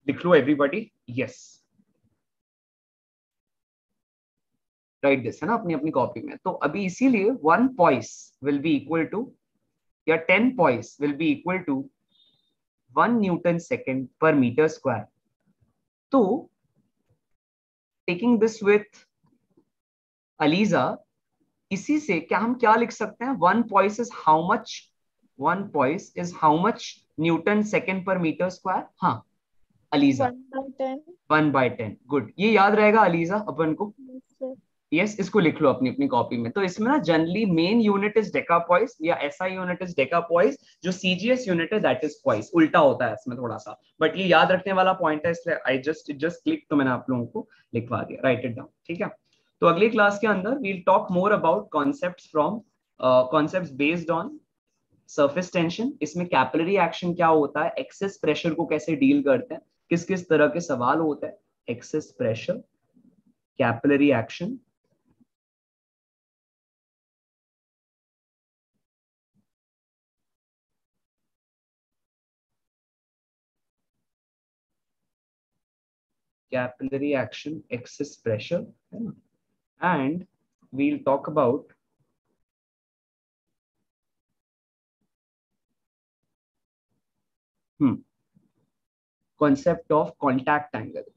Speaker 1: लिख लो everybody. Yes, write this है ना अपनी अपनी कॉपी में. तो अभी इसीलिए 1 poise will be equal to या 10 poise will be equal to 1 Newton second per meter square. तो taking this with Aliza, इसी से क्या हम क्या लिख सकते हैं? 1 poise is how much? 1 poise is how much Newton second per meter square? हाँ Aliza, 1 by 10. गुड, ये याद रहेगा अलीजा अपन को. यस, इसको लिख लो अपनी अपनी कॉपी में. तो इसमें ना जनरली मेन यूनिट इज डेकापॉइस या एसआई यूनिट इज डेकापॉइस, जो सीजीएस यूनिट है दैट इज पॉइस. उल्टा होता है इसमें थोड़ा सा, बट ये याद रखने वाला पॉइंट है, इसलिए आई जस्ट क्लिक, तो मैंने आप लोगों को लिखवा दिया. Write it down. ठीक है, तो अगली क्लास के अंदर we'll talk more about concepts based on surface tension. इसमें कैपिलरी एक्शन क्या होता है, एक्सेस प्रेशर को कैसे डील करते हैं, किस किस तरह के सवाल होते हैं. Excess pressure, capillary action, capillary action, excess pressure, and we'll talk about concept of contact angle.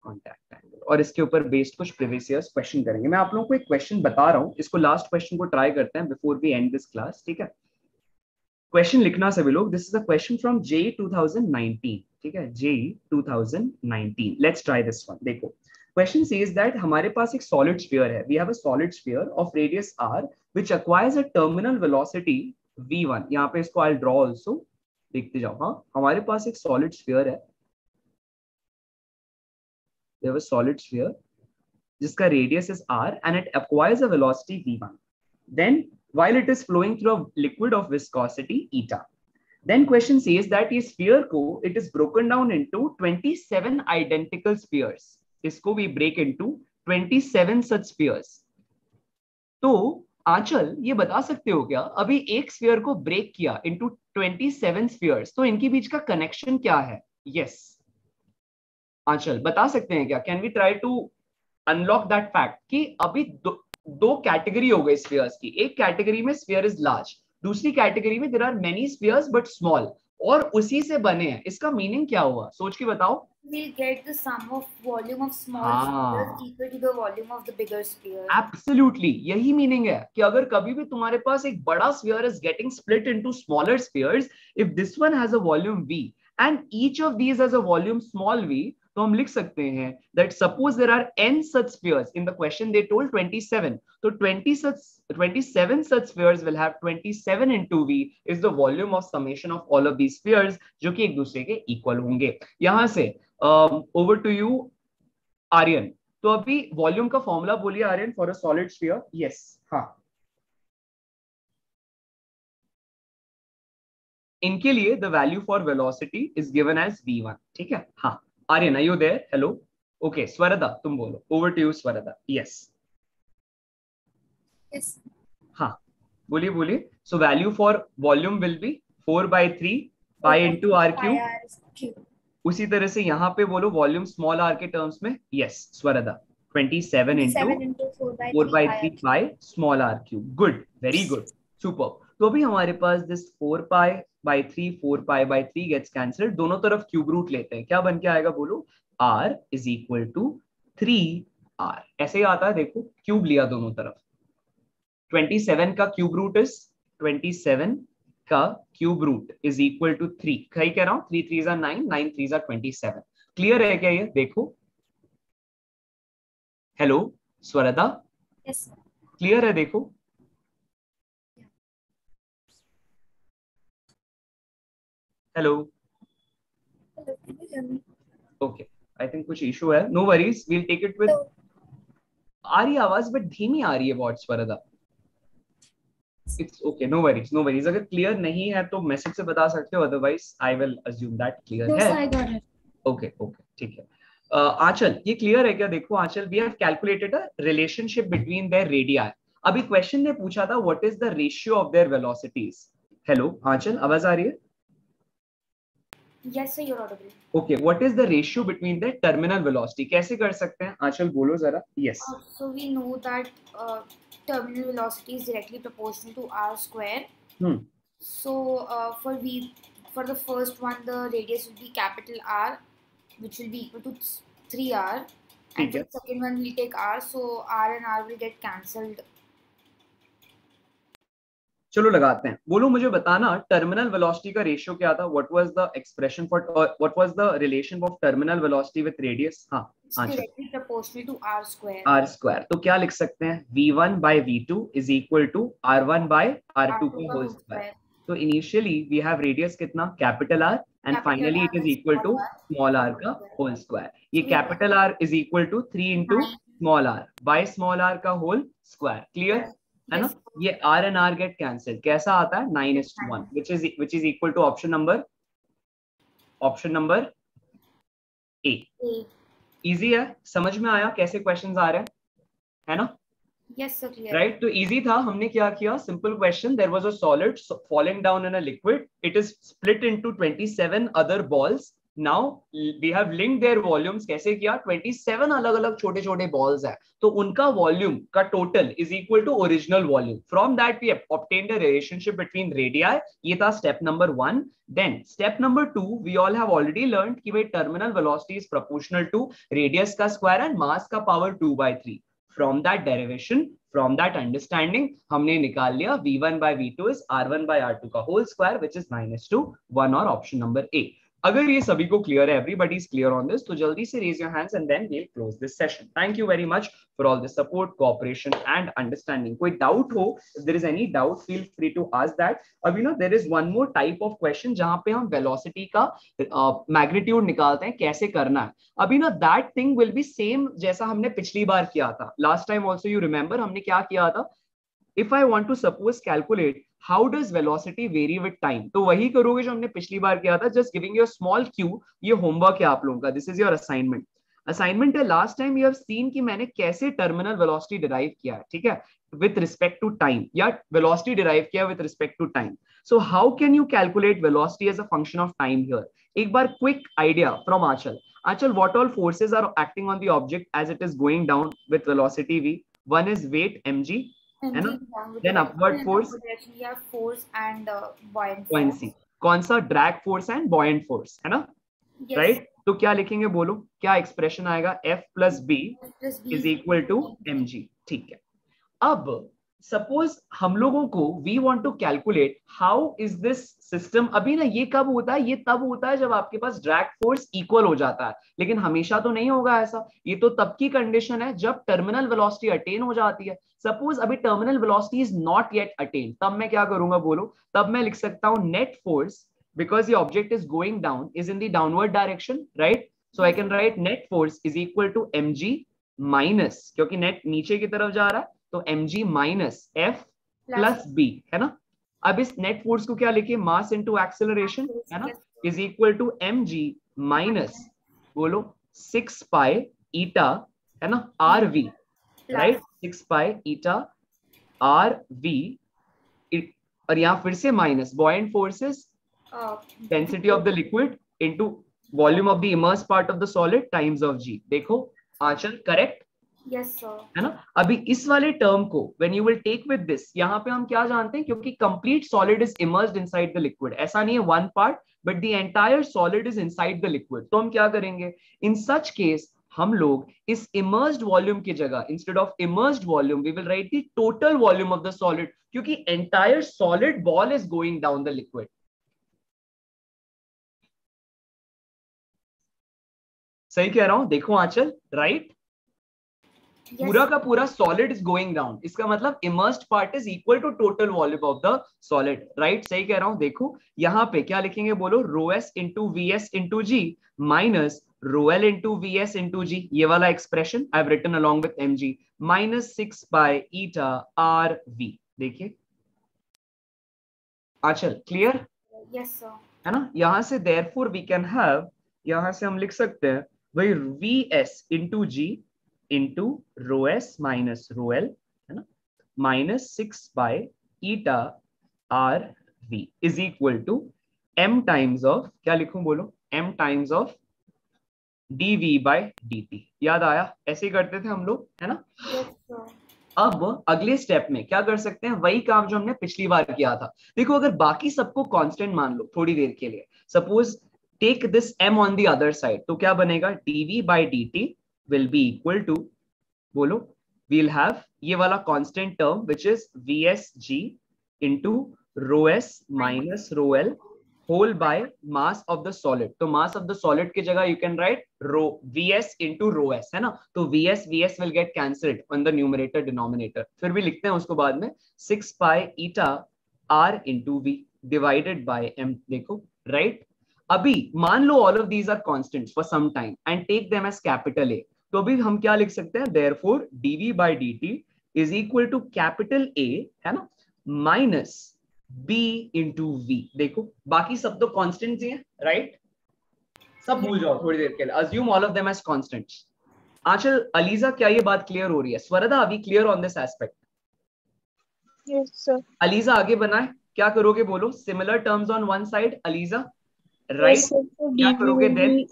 Speaker 1: Contact angle, और इसके ऊपर बेस्ड कुछ प्रीवियस ईयर्स क्वेश्चन करेंगे. मैं आप लोगों को एक क्वेश्चन बता रहा हूँ, इसको लास्ट क्वेश्चन को ट्राई करते हैं before we end this class. ठीक है, क्वेश्चन लिखना सभी लोग. This is a question from JEE 2019. ठीक है, JEE 2019. Let's try this one. देखो, क्वेश्चन सेज दैट हमारे पास एक सॉलिड स्फीयर है. We have a solid sphere of radius r which acquires a terminal velocity v1. यहाँ पे इसको आई ड्रॉ आल्सो, देखते जाओ. हाँ, हमारे पास एक सॉलिड स्फीयर है. We have a solid sphere जिसका radius is r and it acquires a velocity v1. Then while it is flowing through a liquid of viscosity eta, then question says that ये sphere को it is broken down into 27 identical spheres. इसको we break into 27 such spheres. तो आंचल ये बता सकते हो क्या, अभी एक स्फीयर को ब्रेक किया into 27 spheres, तो इनके बीच का कनेक्शन क्या है? Yes, आंचल बता सकते हैं क्या? Can we try to unlock that fact कि अभी दो कैटेगरी हो गई स्फीयर्स की. एक कैटेगरी में स्फीयर इज लार्ज, दूसरी कैटेगरी में there are many spheres but small, और उसी से बने हैं. इसका मीनिंग क्या हुआ, सोच के बताओ.
Speaker 2: We'll get the sum of volume of small spheres equal to the volume of the bigger sphere.
Speaker 1: Absolutely, यही मीनिंग है कि अगर कभी भी तुम्हारे पास एक बड़ा sphere is getting split into smaller spheres, if this one has a volume v and each of these has a volume small v, तो हम लिख सकते हैं that suppose there are n such spheres. In the question they told 27, so 27 such spheres will have 27 into v is the volume of summation of all of these spheres, जो कि एक दूसरे के इक्वल होंगे. यहां से over to you आर्यन. तो अभी वॉल्यूम का फॉर्मूला बोलिए Aryan for a solid sphere. Yes, हाँ, इनके लिए the value for velocity is given as v1. ठीक है, हाँ Aryan, are you there? Hello, okay. Swarada तुम बोलो. Over to you Swarada. Yes, हाँ बोलिए बोलिए. So value for volume will be 4/3 pi into r cube. उसी तरह से यहाँ पे बोलो वॉल्यूम स्मॉल आर के टर्म्स में. Yes Swarada, 27 into 4/3 pi small r cube. Good, very good, super. तो अभी हमारे पास दिस 4π/3 4π/3 गेट्स कैंसिल्ड. दोनों तरफ क्यूब रूट लेते हैं, क्या बन के आएगा बोलो? r is equal to 3r. ऐसे ही आता है, देखो क्यूब लिया दोनों तरफ. 27 का क्यूब रूट इज 27 का cube root is equal to 3. सही कह रहा हूं? 3 3s are 9, 9 3s are 27. Clear है क्या ये? देखो, हेलो स्वरदा, क्लियर है? देखो, हेलो, ओके. आई थिंक कुछ इशू है. No worries, we'll take it with आ रही आवाज बट धीमी आ रही है बहुत Swarada. It's okay, no worries no worries. अगर क्लियर नहीं है तो मैसेज से बता सकते हो, otherwise I will assume that clear है. ओके ओके ठीक है. आंचल ये क्लियर है क्या? देखो Aanchal, we have calculated a relationship between their radii. अभी क्वेश्चन ने पूछा था what is the ratio of their velocities. Hello Aanchal, आवाज आ रही है?
Speaker 2: Yes, sir, you're audible.
Speaker 1: Okay, what is the ratio between the terminal velocity? कैसे कर सकते हैं आंचल, बोलो जरा. Yes.
Speaker 2: So we know that terminal velocity is directly proportional to r square. So for the first one, the radius will be capital R, which will be equal to 3r. And for the second one, we take r, so r and r will get cancelled.
Speaker 1: चलो लगाते हैं. बोलो मुझे बताना terminal velocity का ratio क्या था. What was the expression for, what was the relation of terminal velocity with radius? हां
Speaker 2: directly proportional to r square.
Speaker 1: r square. तो क्या लिख सकते हैं? v1 by v2 is equal to r1 by r2 का whole square. तो initially we have radius कितना? Capital R, and finally it is equal to small r का whole square. ये capital R is equal to 3 into small r by small r का whole square. Clear है ना? ये r and r get cancelled. कैसा आता है? 9:1, which is equal to option number A. Easy है, समझ में आया कैसे क्वेश्चंस आ रहे हैं, है ना?
Speaker 2: Yes sir, clear.
Speaker 1: राइट, तो इजी था. हमने क्या किया? Simple question. There was a solid falling down in a liquid. It is split into 27 other balls. Now we have linked their volumes. कैसे किया? 27 अलग अलग छोटे छोटे balls है, तो उनका वॉल्यूम का total is equal to original volume. From that we obtained a relationship between radii. ये था step number 1. Then step number 2, we all have already learned कि भाई terminal velocity is proportional to radius का square and mass का power 2/3. From that derivation, from that understanding, हमने निकाल लिया v1 by v2 is r1 by r2 का whole square, which is -2, 1 और option number A. अगर ये सभी को क्लियर है, everybody is clear on this, तो जल्दी से raise your hands and then we'll close this session. Thank you very much for all the support, cooperation and understanding. कोई doubt हो, if there is any doubt, feel free to ask that. अब you know there is one more type of question जहाँ पे हम velocity का magnitude निकालते हैं, कैसे करना है. अभी ना that thing will be same जैसा हमने पिछली बार किया था. Last time also you remember हमने क्या किया था? If I want to suppose calculate how does velocity vary with time, तो वही करोगे जो हमने पिछली बार किया था. Just giving you a small cue. ये homework है आप लोगों का. This is your assignment. Assignment है, last time you have seen कि मैंने कैसे terminal velocity derive किया है, ठीक है, with respect to time, या velocity derive किया with respect to time. So how can you calculate velocity as a function of time here? एक बार quick idea from Achal. Achal, what all forces are acting on the object as it is going down with velocity v? One is weight mg, है ना? Then upward force,
Speaker 2: force and
Speaker 1: buoyancy. कौन सा? Drag force and buoyant force, है ना? Right, तो क्या लिखेंगे बोलो? क्या एक्सप्रेशन आएगा? F plus B is equal to mg. ठीक है. अब सपोज हम लोगों को we want to calculate how is this system. अभी ना ये कब होता है? ये तब होता है जब आपके पास ड्रैग फोर्स इक्वल हो जाता है, लेकिन हमेशा तो नहीं होगा ऐसा. ये तो तब की कंडीशन है जब टर्मिनल वेलोसिटी अटेन हो जाती है. सपोज अभी terminal velocity is not yet attain, तब मैं क्या करूंगा बोलो? तब मैं लिख सकता हूं net force, because the object is going down, is in the downward direction, right? So I can write net force is equal to mg minus, क्योंकि नेट नीचे की तरफ जा रहा है, तो mg minus f plus b, है ना? अब इस नेट फोर्स को क्या लिखे? मास इनटू एक्सेलरेशन, है ना? Is equal to mg minus बोलो 6 पाई ईटा, है ना, rv, right? 6 pi eta rv, और यहां फिर से minus buoyant forces, density of the liquid into volume of the immersed part of the solid times of g. देखो आंचल, correct?
Speaker 2: Yes sir.
Speaker 1: है ना? अभी इस वाले टर्म को when you will take with this, यहाँ पे हम क्या जानते हैं? क्योंकि complete solid is immersed inside the liquid. ऐसा नहीं है one part, but the entire solid is inside the liquid. तो हम क्या करेंगे? In such case, हम लोग इस immersed volume की जगह, instead of immersed volume, we will write the total volume of the solid, क्योंकि entire solid ball is going down the liquid. सही कह रहा हूं? देखो आंचल, राइट? पूरा का पूरा सॉलिड इज गोइंग डाउन, इसका मतलब immersed part is equal to total volume of the solid, right? सही कह रहा हूं. देखो यहाँ पे क्या लिखेंगे बोलो? Rho s into v s into g minus rho L into Vs into G, ये वाला expression I have written along with mg minus 6 by eta are v. देखिए आंचल क्लियर?
Speaker 2: Yes sir.
Speaker 1: है ना. यहां से देयरफॉर वी कैन हैव, यहां से हम लिख सकते हैं भाई Vs into G into rho S minus rho L, है ना, minus 6 by eta are V is equal to m times of, क्या लिखूं बोलो, m times of dv bye dt. याद आया? ऐसे ही करते थे हम लोग, है ना.
Speaker 2: Yes sir.
Speaker 1: अब अगले स्टेप में क्या कर सकते हैं, वही काम जो हमने पिछली बार किया था. देखो अगर बाकी सबको कांस्टेंट मान लो थोड़ी देर के लिए, suppose take this m on the other side, तो क्या बनेगा, dv bye dt will be equal to, बोलो, वील हैव ये वाला constant term which is vsg into rho s minus rho l whole by mass of the solid. तो mass of the solid की जगह you can write rho vs into rho s, है ना. तो vs will get cancelled on the numerator denominator. फिर भी लिखते हैं उसको बाद में, 6 pi eta r into v divided by m. देखो राइट. अभी मान लो all of these are constants for some time and take them as capital A. तो अभी हम क्या लिख सकते हैं, therefore dv bye dt is equal to capital A, है ना, माइनस b इंटू v. देखो बाकी सब तो कॉन्स्टेंट्स ही हैं, राइट. सब भूल जाओ थोड़ी देर के लिए, assume all of them as constants. Aanchal, Aliza, क्या ये बात क्लियर हो रही है? स्वरदा, अभी clear on this aspect?
Speaker 6: Yes sir.
Speaker 1: Aliza आगे बनाए, क्या करोगे बोलो, similar terms on one side, Aliza right. क्या करोगे देन?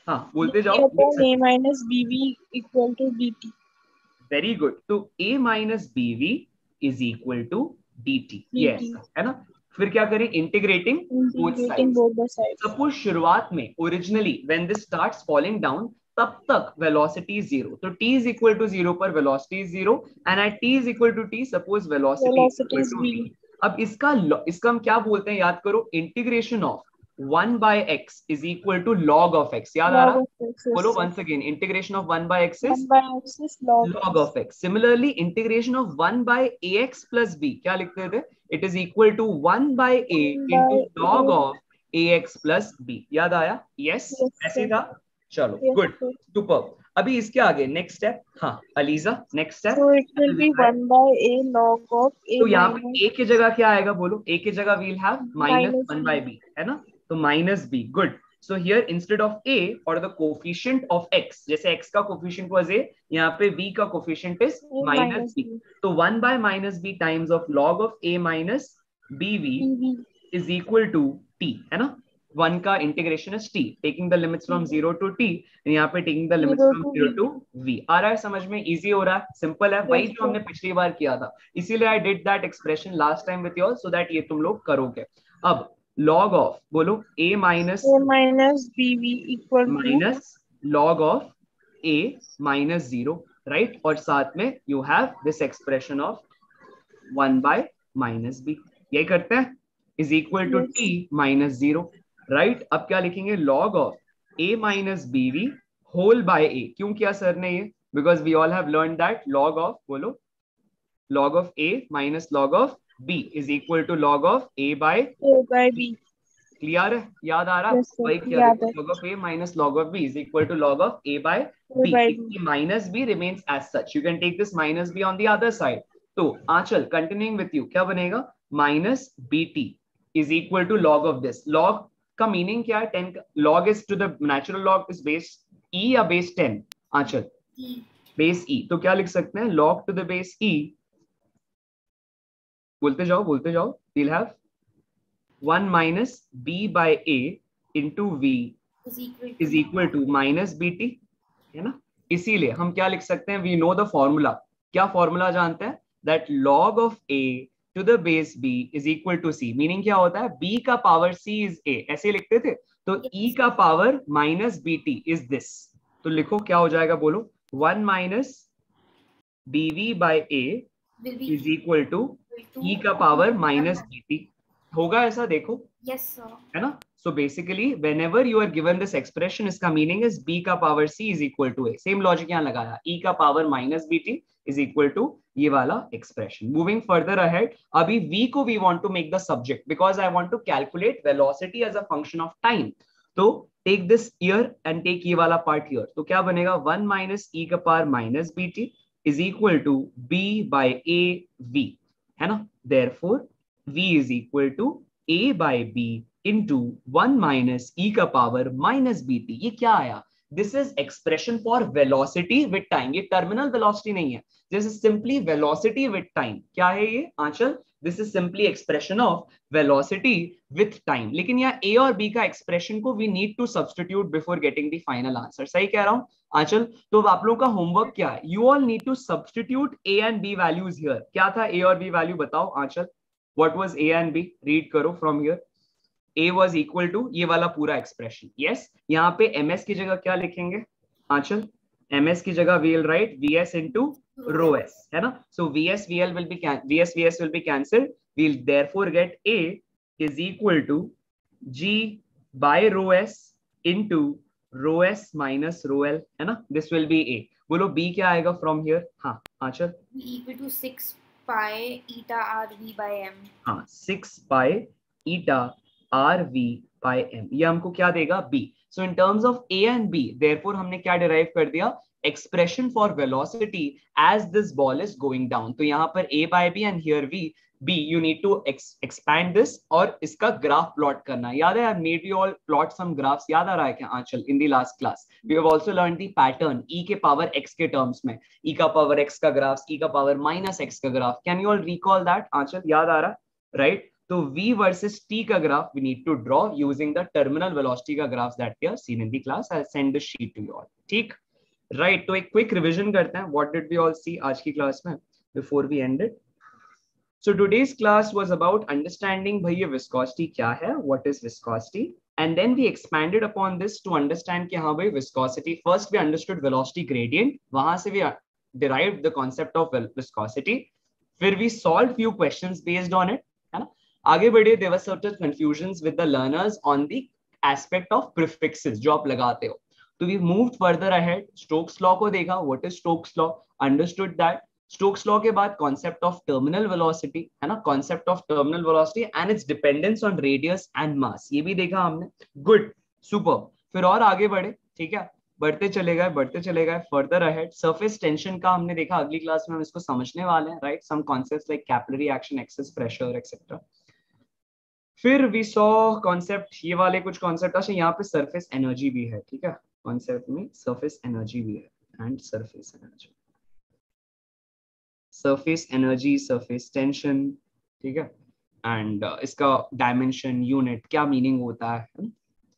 Speaker 1: हाँ बोलते जाओ.
Speaker 6: a minus bv equal to dt.
Speaker 1: Very good. तो a minus bv is equal to dt. Yes, है ना. फिर क्या करें, इंटीग्रेटिंग बोथ साइड्स. सपोज शुरुआत में originally when this starts falling down, तब तक वेलोसिटी इज 0. तो t इज इक्वल टू 0 पर velocity is 0 and at t is equal to t suppose velocity is equal to v. अब इसका हम क्या बोलते हैं, याद करो, integration of 1 by x is equal to log of x. याद आ रहा? बोलो once again, integration of 1 by x is log of x. Similarly, integration of 1 by ax plus b, क्या लिखते थे, it is equal to 1 by a into log of ax plus b. याद आया? Yes, ऐसे था. चलो गुड, सुपर. अभी इसके आगे नेक्स्ट स्टेप. हाँ ELISA, next step.
Speaker 6: So it will be 1 by a log of a.
Speaker 1: तो यहाँ पे a की जगह क्या आएगा बोलो, a की जगह we'll have minus 1 by b, है ना. तो minus b. Good. So here instead of a और द कोफिशिएंट ऑफ x, जैसे x का कोफिशिएंट वाज a, यहाँ पे v का कोफिशिएंट इज माइनस b. तो 1 by minus b times of log of a minus bv is equal to t, है ना. 1 का integration is t, taking the limits from 0 to t, यहाँ पे taking the limits from 0 to v. आ रहा है समझ में? इजी हो रहा है, सिंपल है, वही जो हमने पिछली बार किया था. इसीलिए I did that expression last time with you so that ये तुम लोग करोगे. अब log of, बोलो, a minus
Speaker 6: bv equal to
Speaker 1: minus log of a minus 0, right. और साथ में you have this expression of 1 by minus b. यही करते हैं, is equal to t minus 0, right. अब क्या लिखेंगे, log of a minus bv whole by a. क्यों किया सर ने ये? Because we all have learned that log of, बोलो, log of a minus log of b is equal to log of a by
Speaker 6: b.
Speaker 1: Clear है? याद आ रहा? वही किया, log of a minus log of b is equal to log of a by b. Minus b remains as such. You can take this minus b on the other side. तो आंचल, continuing with you, क्या बनेगा, minus bt is equal to log of this. log का meaning क्या है? 10 log is to the natural log is base e या base 10? आंचल, base e. तो क्या लिख सकते हैं, log to the base e, बोलते जाओ बोलते जाओ, we'll have 1 minus b by a into v is equal to minus bt, है ना. इसीलिए हम क्या लिख सकते हैं, we know the formula. क्या फॉर्मूला जानते हैं, that log of a to the base b is equal to c. Meaning क्या होता है, b का पावर c is a, ऐसे लिखते थे. तो e का power minus bt is this. तो लिखो क्या हो जाएगा, बोलो, 1 minus bv by a is equal to e का पावर माइनस bt. होगा ऐसा? देखो,
Speaker 2: यस सर,
Speaker 1: है ना. So basically whenever you are given this expression, इसका मीनिंग इज b का power c is equal to a. Same logic यहाँ लगाया, e का power minus bt is equal to ये वाला एक्सप्रेशन. मूविंग फर्दर अहेड, अभी v को we want to make the subject because I want to calculate velocity as a function of time. तो take this year and take ये वाला part year, तो क्या बनेगा 1 माइनस ई का power minus b t is equal to b by a v, है ना। Therefore v is equal to a by b into 1 minus e का power minus b t. ये क्या आया, this is expression for velocity with time, ये terminal velocity नहीं है, this is simply velocity with time. क्या है ये Aanchal, this is simply expression of velocity with time. लेकिन यहाँ ए और बी का एक्सप्रेशन को we need to substitute before getting the final answer, सही कह रहा हूं आंचल। तो अब आप लोगों का होमवर्क क्या है, you all need to substitute a and b values here. क्या था ए और बी वैल्यू बताओ Aanchal, what was a and b, read करो from here. a was equal to ये वाला पूरा एक्सप्रेशन, यस यहाँ पे ms की जगह क्या लिखेंगे आंचल, ms की जगह we will write vs into rho s, है ना। so vs will be cancelled, we'll therefore get a is equal to g by rho s into rho s minus rho l, है ना, this will be a। बोलो b क्या आएगा from here, हाँ आंचल,
Speaker 2: equal to 6 pi eta rv by m,
Speaker 1: हाँ 6 pi eta rv by m, ये हमको क्या देगा b। So in terms of a and b therefore हमने क्या डिराइव कर दिया, expression for velocity as this ball is going down. तो यहाँ पर a by b and here b you need to expand this और इसका ग्राफ प्लॉट करना। याद है, I made you all plot some graphs, याद आ रहा है क्या आंचल, in the last class we have also learned the pattern e के पावर x के टर्म्स में, e का पावर x का ग्राफ, e का पावर माइनस x का graph, can you all recall that Aanchal, याद आ रहा, राइट। तो v versus t का graph we need to draw using the terminal velocity का graph that we have seen in the class। I'll send the sheet to you all, ठीक, right. तो एक quick revision करते हैं, what did we all see आज की class में before we end it। So today's class was about understanding भैया viscosity क्या है, what is viscosity, and then we expanded upon this to understand कि हाँ भाई viscosity, first we understood velocity gradient, वहां से we derived the concept of viscosity, फिर we solved few questions based on it, है ना। आगे बढ़े, there were certain confusions with the learners on the aspect of prefixes जो आप लगाते हो, तो we moved further ahead, Stokes law को देखा, what is Stokes law, understood that। Stokes law के बाद कॉन्सेप्ट ऑफ टर्मिनल वेलोसिटी, है ना, concept of terminal velocity and it's dependence on radius and mass, ये भी देखा हमने, गुड सुपर। फिर और आगे बढ़े, ठीक है, बढ़ते चले गए फर्दर अहेड। सरफेस टेंशन का हमने देखा, अगली क्लास में हम इसको समझने वाले हैं, right, some concepts like capillary action, excess pressure etcetera. फिर वी सॉ कॉन्सेप्ट, ये वाले कुछ कॉन्सेप्ट, अच्छा यहाँ पे सरफेस एनर्जी भी है, ठीक है, कॉन्सेप्ट में सरफेस एनर्जी भी है and surface energy, surface energy, surface tension, ठीक है, एंड इसका डायमेंशन, यूनिट, क्या मीनिंग होता है,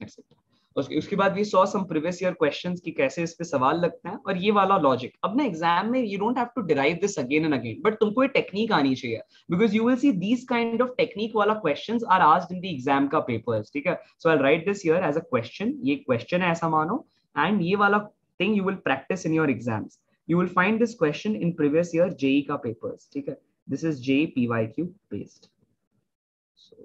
Speaker 1: एक्सेट्रा। उसके बाद we saw some previous year questions कि कैसे इस पे सवाल लगते हैं, और ये वाला लॉजिक अब ना एग्जाम में you don't have to derive this again and again, but तुमको ये टेक्निक आनी चाहिए, because you will see these kind of technique वाला questions are asked in the exam का पेपर्स, ठीक है। So I will write this here as a question, ये question है ऐसा मानो, एंड ये वाला thing you will practise in your exams. You will find this question in previous year JEE का papers, ठीक है, this is JEE PYQ based। so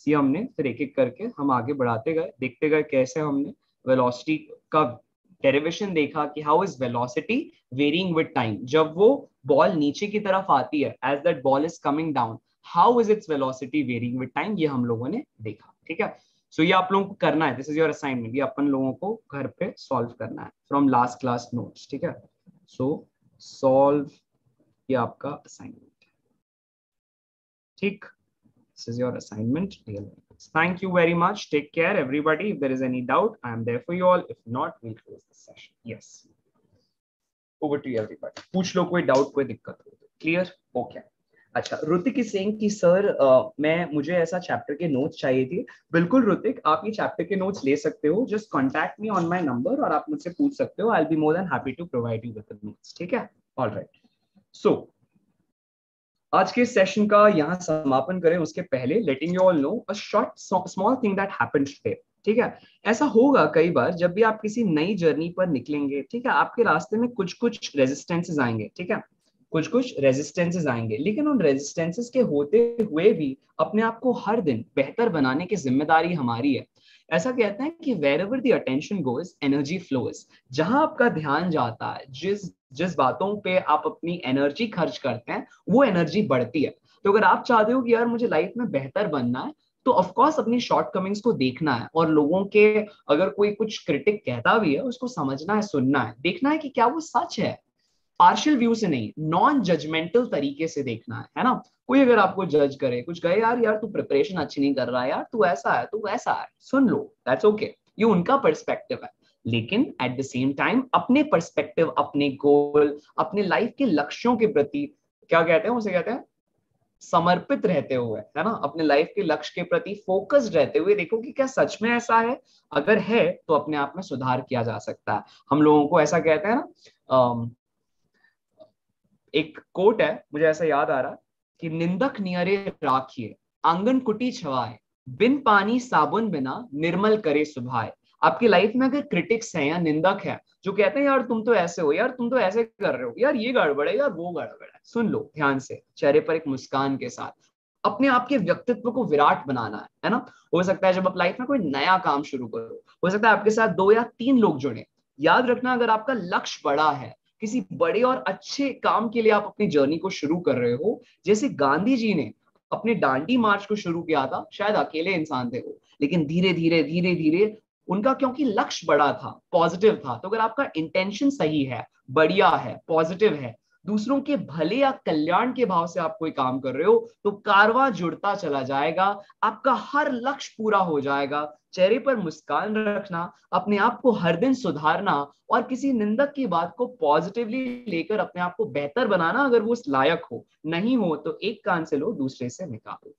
Speaker 1: ये हमने फिर एक एक करके हम आगे बढ़ाते गए, देखते गए कैसे हमने वेलोसिटी का डेरिवेशन देखा कि how is velocity varying with time, जब वो बॉल नीचे की तरफ आती है, as that ball is coming down, how is its velocity varying with time, ये हम लोगों ने देखा, ठीक है। सो ये आप लोगों को करना है, दिस इज योर असाइनमेंट, ये अपन लोगों को घर पे सॉल्व करना है फ्रॉम लास्ट क्लास नोट्स, ठीक है। सो सॉल्व, ये आपका असाइनमेंट है, ठीक, this is your assignment. Thank you very much, take care everybody, if there is any doubt I am there for you all, if not we will close this session. Yes, over to everybody, पूछ लो कोई doubt, कोई दिक्कत हो तो, clear, okay. अच्छा, Hrithik is saying कि sir मुझे ऐसा चैप्टर के नोट्स चाहिए थी। बिल्कुल ऋतिक, आप ये चैप्टर के नोट्स ले सकते हो, just contact me on my number और आप मुझसे पूछ सकते हो, I will be more than happy to provide you with the notes, ठीक है, ऑलराइट। सो आज के सेशन का यहाँ समापन करें उसके पहले letting you all know a short small thing that happened today, ठीक है। ऐसा होगा कई बार जब भी आप किसी नई जर्नी पर निकलेंगे, ठीक है, आपके रास्ते में कुछ कुछ रेजिस्टेंसेस आएंगे, ठीक है, कुछ कुछ रेजिस्टेंसेस आएंगे, लेकिन उन रेजिस्टेंसेस के होते हुए भी अपने आप को हर दिन बेहतर बनाने की जिम्मेदारी हमारी है। ऐसा कहते हैं कि wherever the attention goes, energy flows। जहां आपका ध्यान जाता है, जिस बातों पे आप अपनी एनर्जी खर्च करते हैं, वो एनर्जी बढ़ती है। तो अगर आप चाहते हो कि यार मुझे लाइफ में बेहतर बनना है, तो ऑफ कोर्स अपनी शॉर्टकमिंग्स को देखना है, और लोगों के अगर कोई कुछ क्रिटिक कहता भी है उसको समझना है, सुनना है, देखना है कि क्या वो सच है, पार्शियल व्यू से नहीं, नॉन जजमेंटल तरीके से देखना है ना। कोई अगर आपको जज करे, कुछ कहे यार यार तू प्रिपरेशन अच्छी नहीं कर रहा है, यार तू ऐसा है, तू वैसा है, सुन लो, दैट्स ओके, ये उनका पर्सपेक्टिव है। लेकिन एट द सेम टाइम अपने पर्सपेक्टिव, अपने गोल, अपने लाइफ के लक्ष्यों के प्रति क्या कहते हैं, उसे कहते हैं समर्पित रहते हुए, है ना, अपने लाइफ के लक्ष्य के प्रति फोकस्ड रहते हुए देखो कि क्या सच में ऐसा है। अगर है तो अपने आप में सुधार किया जा सकता है। हम लोगों को ऐसा कहते हैं ना, एक कोट है मुझे ऐसा याद आ रहा कि निंदक नियरे राखिए, आंगन कुटी छवाए, बिन पानी साबुन बिना निर्मल करे सुभाए। आपकी लाइफ में अगर क्रिटिक्स हैं या निंदक है जो कहते हैं यार तुम तो ऐसे हो, यार तुम तो ऐसे कर रहे हो, यार ये गड़बड़ है, यार वो गड़बड़ है, सुन लो ध्यान से, चेहरे पर एक मुस्कान के साथ। अपने आप के व्यक्तित्व को विराट बनाना है ना। हो सकता है जब आप लाइफ में कोई नया काम शुरू करो, हो सकता है आपके साथ 2 या 3 लोग जुड़े। याद रखना, अगर आपका लक्ष्य बड़ा है, किसी बड़े और अच्छे काम के लिए आप अपनी जर्नी को शुरू कर रहे हो, जैसे गांधी जी ने अपने दांडी मार्च को शुरू किया था, शायद अकेले इंसान थे वो, लेकिन धीरे धीरे धीरे धीरे उनका, क्योंकि लक्ष्य बड़ा था, पॉजिटिव था। तो अगर आपका इंटेंशन सही है, बढ़िया है, पॉजिटिव है, दूसरों के भले या कल्याण के भाव से आप कोई काम कर रहे हो, तो कारवां जुड़ता चला जाएगा, आपका हर लक्ष्य पूरा हो जाएगा। चेहरे पर मुस्कान रखना, अपने आप को हर दिन सुधारना, और किसी निंदक की बात को पॉजिटिवली लेकर अपने आप को बेहतर बनाना, अगर वो उस लायक हो, नहीं हो तो एक कान से लो दूसरे से निकालो,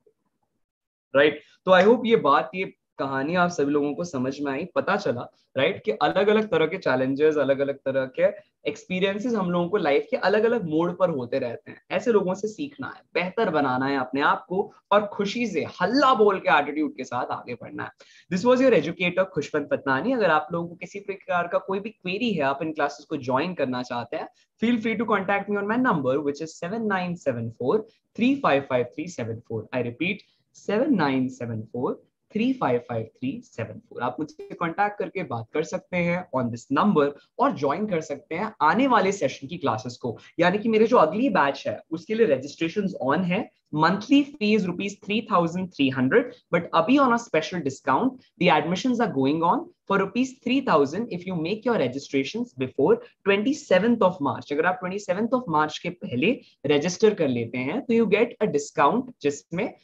Speaker 1: राइट। तो आई होप ये बात, ये कहानी आप सभी लोगों को समझ में आई, पता चला, राइट, कि अलग अलग तरह के चैलेंजेस, अलग अलग तरह के एक्सपीरियंसेस हम लोगों को लाइफ के अलग अलग मोड पर होते रहते हैं। ऐसे लोगों से सीखना है, बेहतर बनाना है अपने आप को, और खुशी से हल्ला बोल के एटीट्यूड के साथ आगे बढ़ना है। This was your educator Khushwant Fatnani. अगर आप लोगों को किसी प्रकार का कोई भी क्वेरी है, आप इन क्लासेस को ज्वाइन करना चाहते हैं, feel free to contact me on my number which is 7974355374। I repeat 7974355374। आप मुझसे कांटेक्ट करके बात कर सकते हैं ऑन दिस नंबर, और ज्वाइन कर सकते हैं आने वाले सेशन की क्लासेस को। यानी कि मेरे जो अगली बैच है उसके लिए रजिस्ट्रेशंस ऑन है। मंथली फीस ₹3,300, बट अभी on a special discount the admissions are going on for ₹3,000 if you make your registrations before 27th of March। अगर आप 27th of March के पहले रजिस्टर कर लेते हैं तो यू गेट अ डिस्काउंट, जिसमें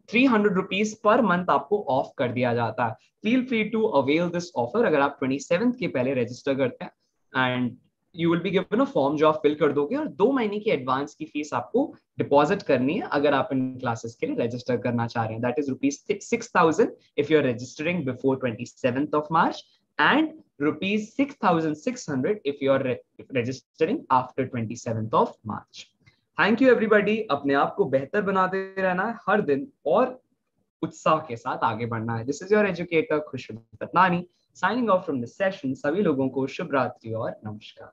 Speaker 1: 300 रुपीज पर मंथ आपको ऑफ कर दिया जाता है। Feel free to avail this offer अगर आप 27th के पहले रजिस्टर करते हैं, and you will be given a form जो आप फिल कर दोगे, और 2 महीने की एडवांस की फीस आपको डिपॉजिट करनी है अगर आप इन क्लासेस के लिए रजिस्टर करना चाह रहे हैं। That is ₹6,000 if you are registering before 27th of March, and ₹6,600 if you are registering after 27th of March। Thank you everybody. अपने आप को बेहतर बनाते रहना है हर दिन, और उत्साह के साथ आगे बढ़ना है। This is your educator Khushwant Fatnani signing off from this session. सभी लोगों को शुभ रात्रि और नमस्कार।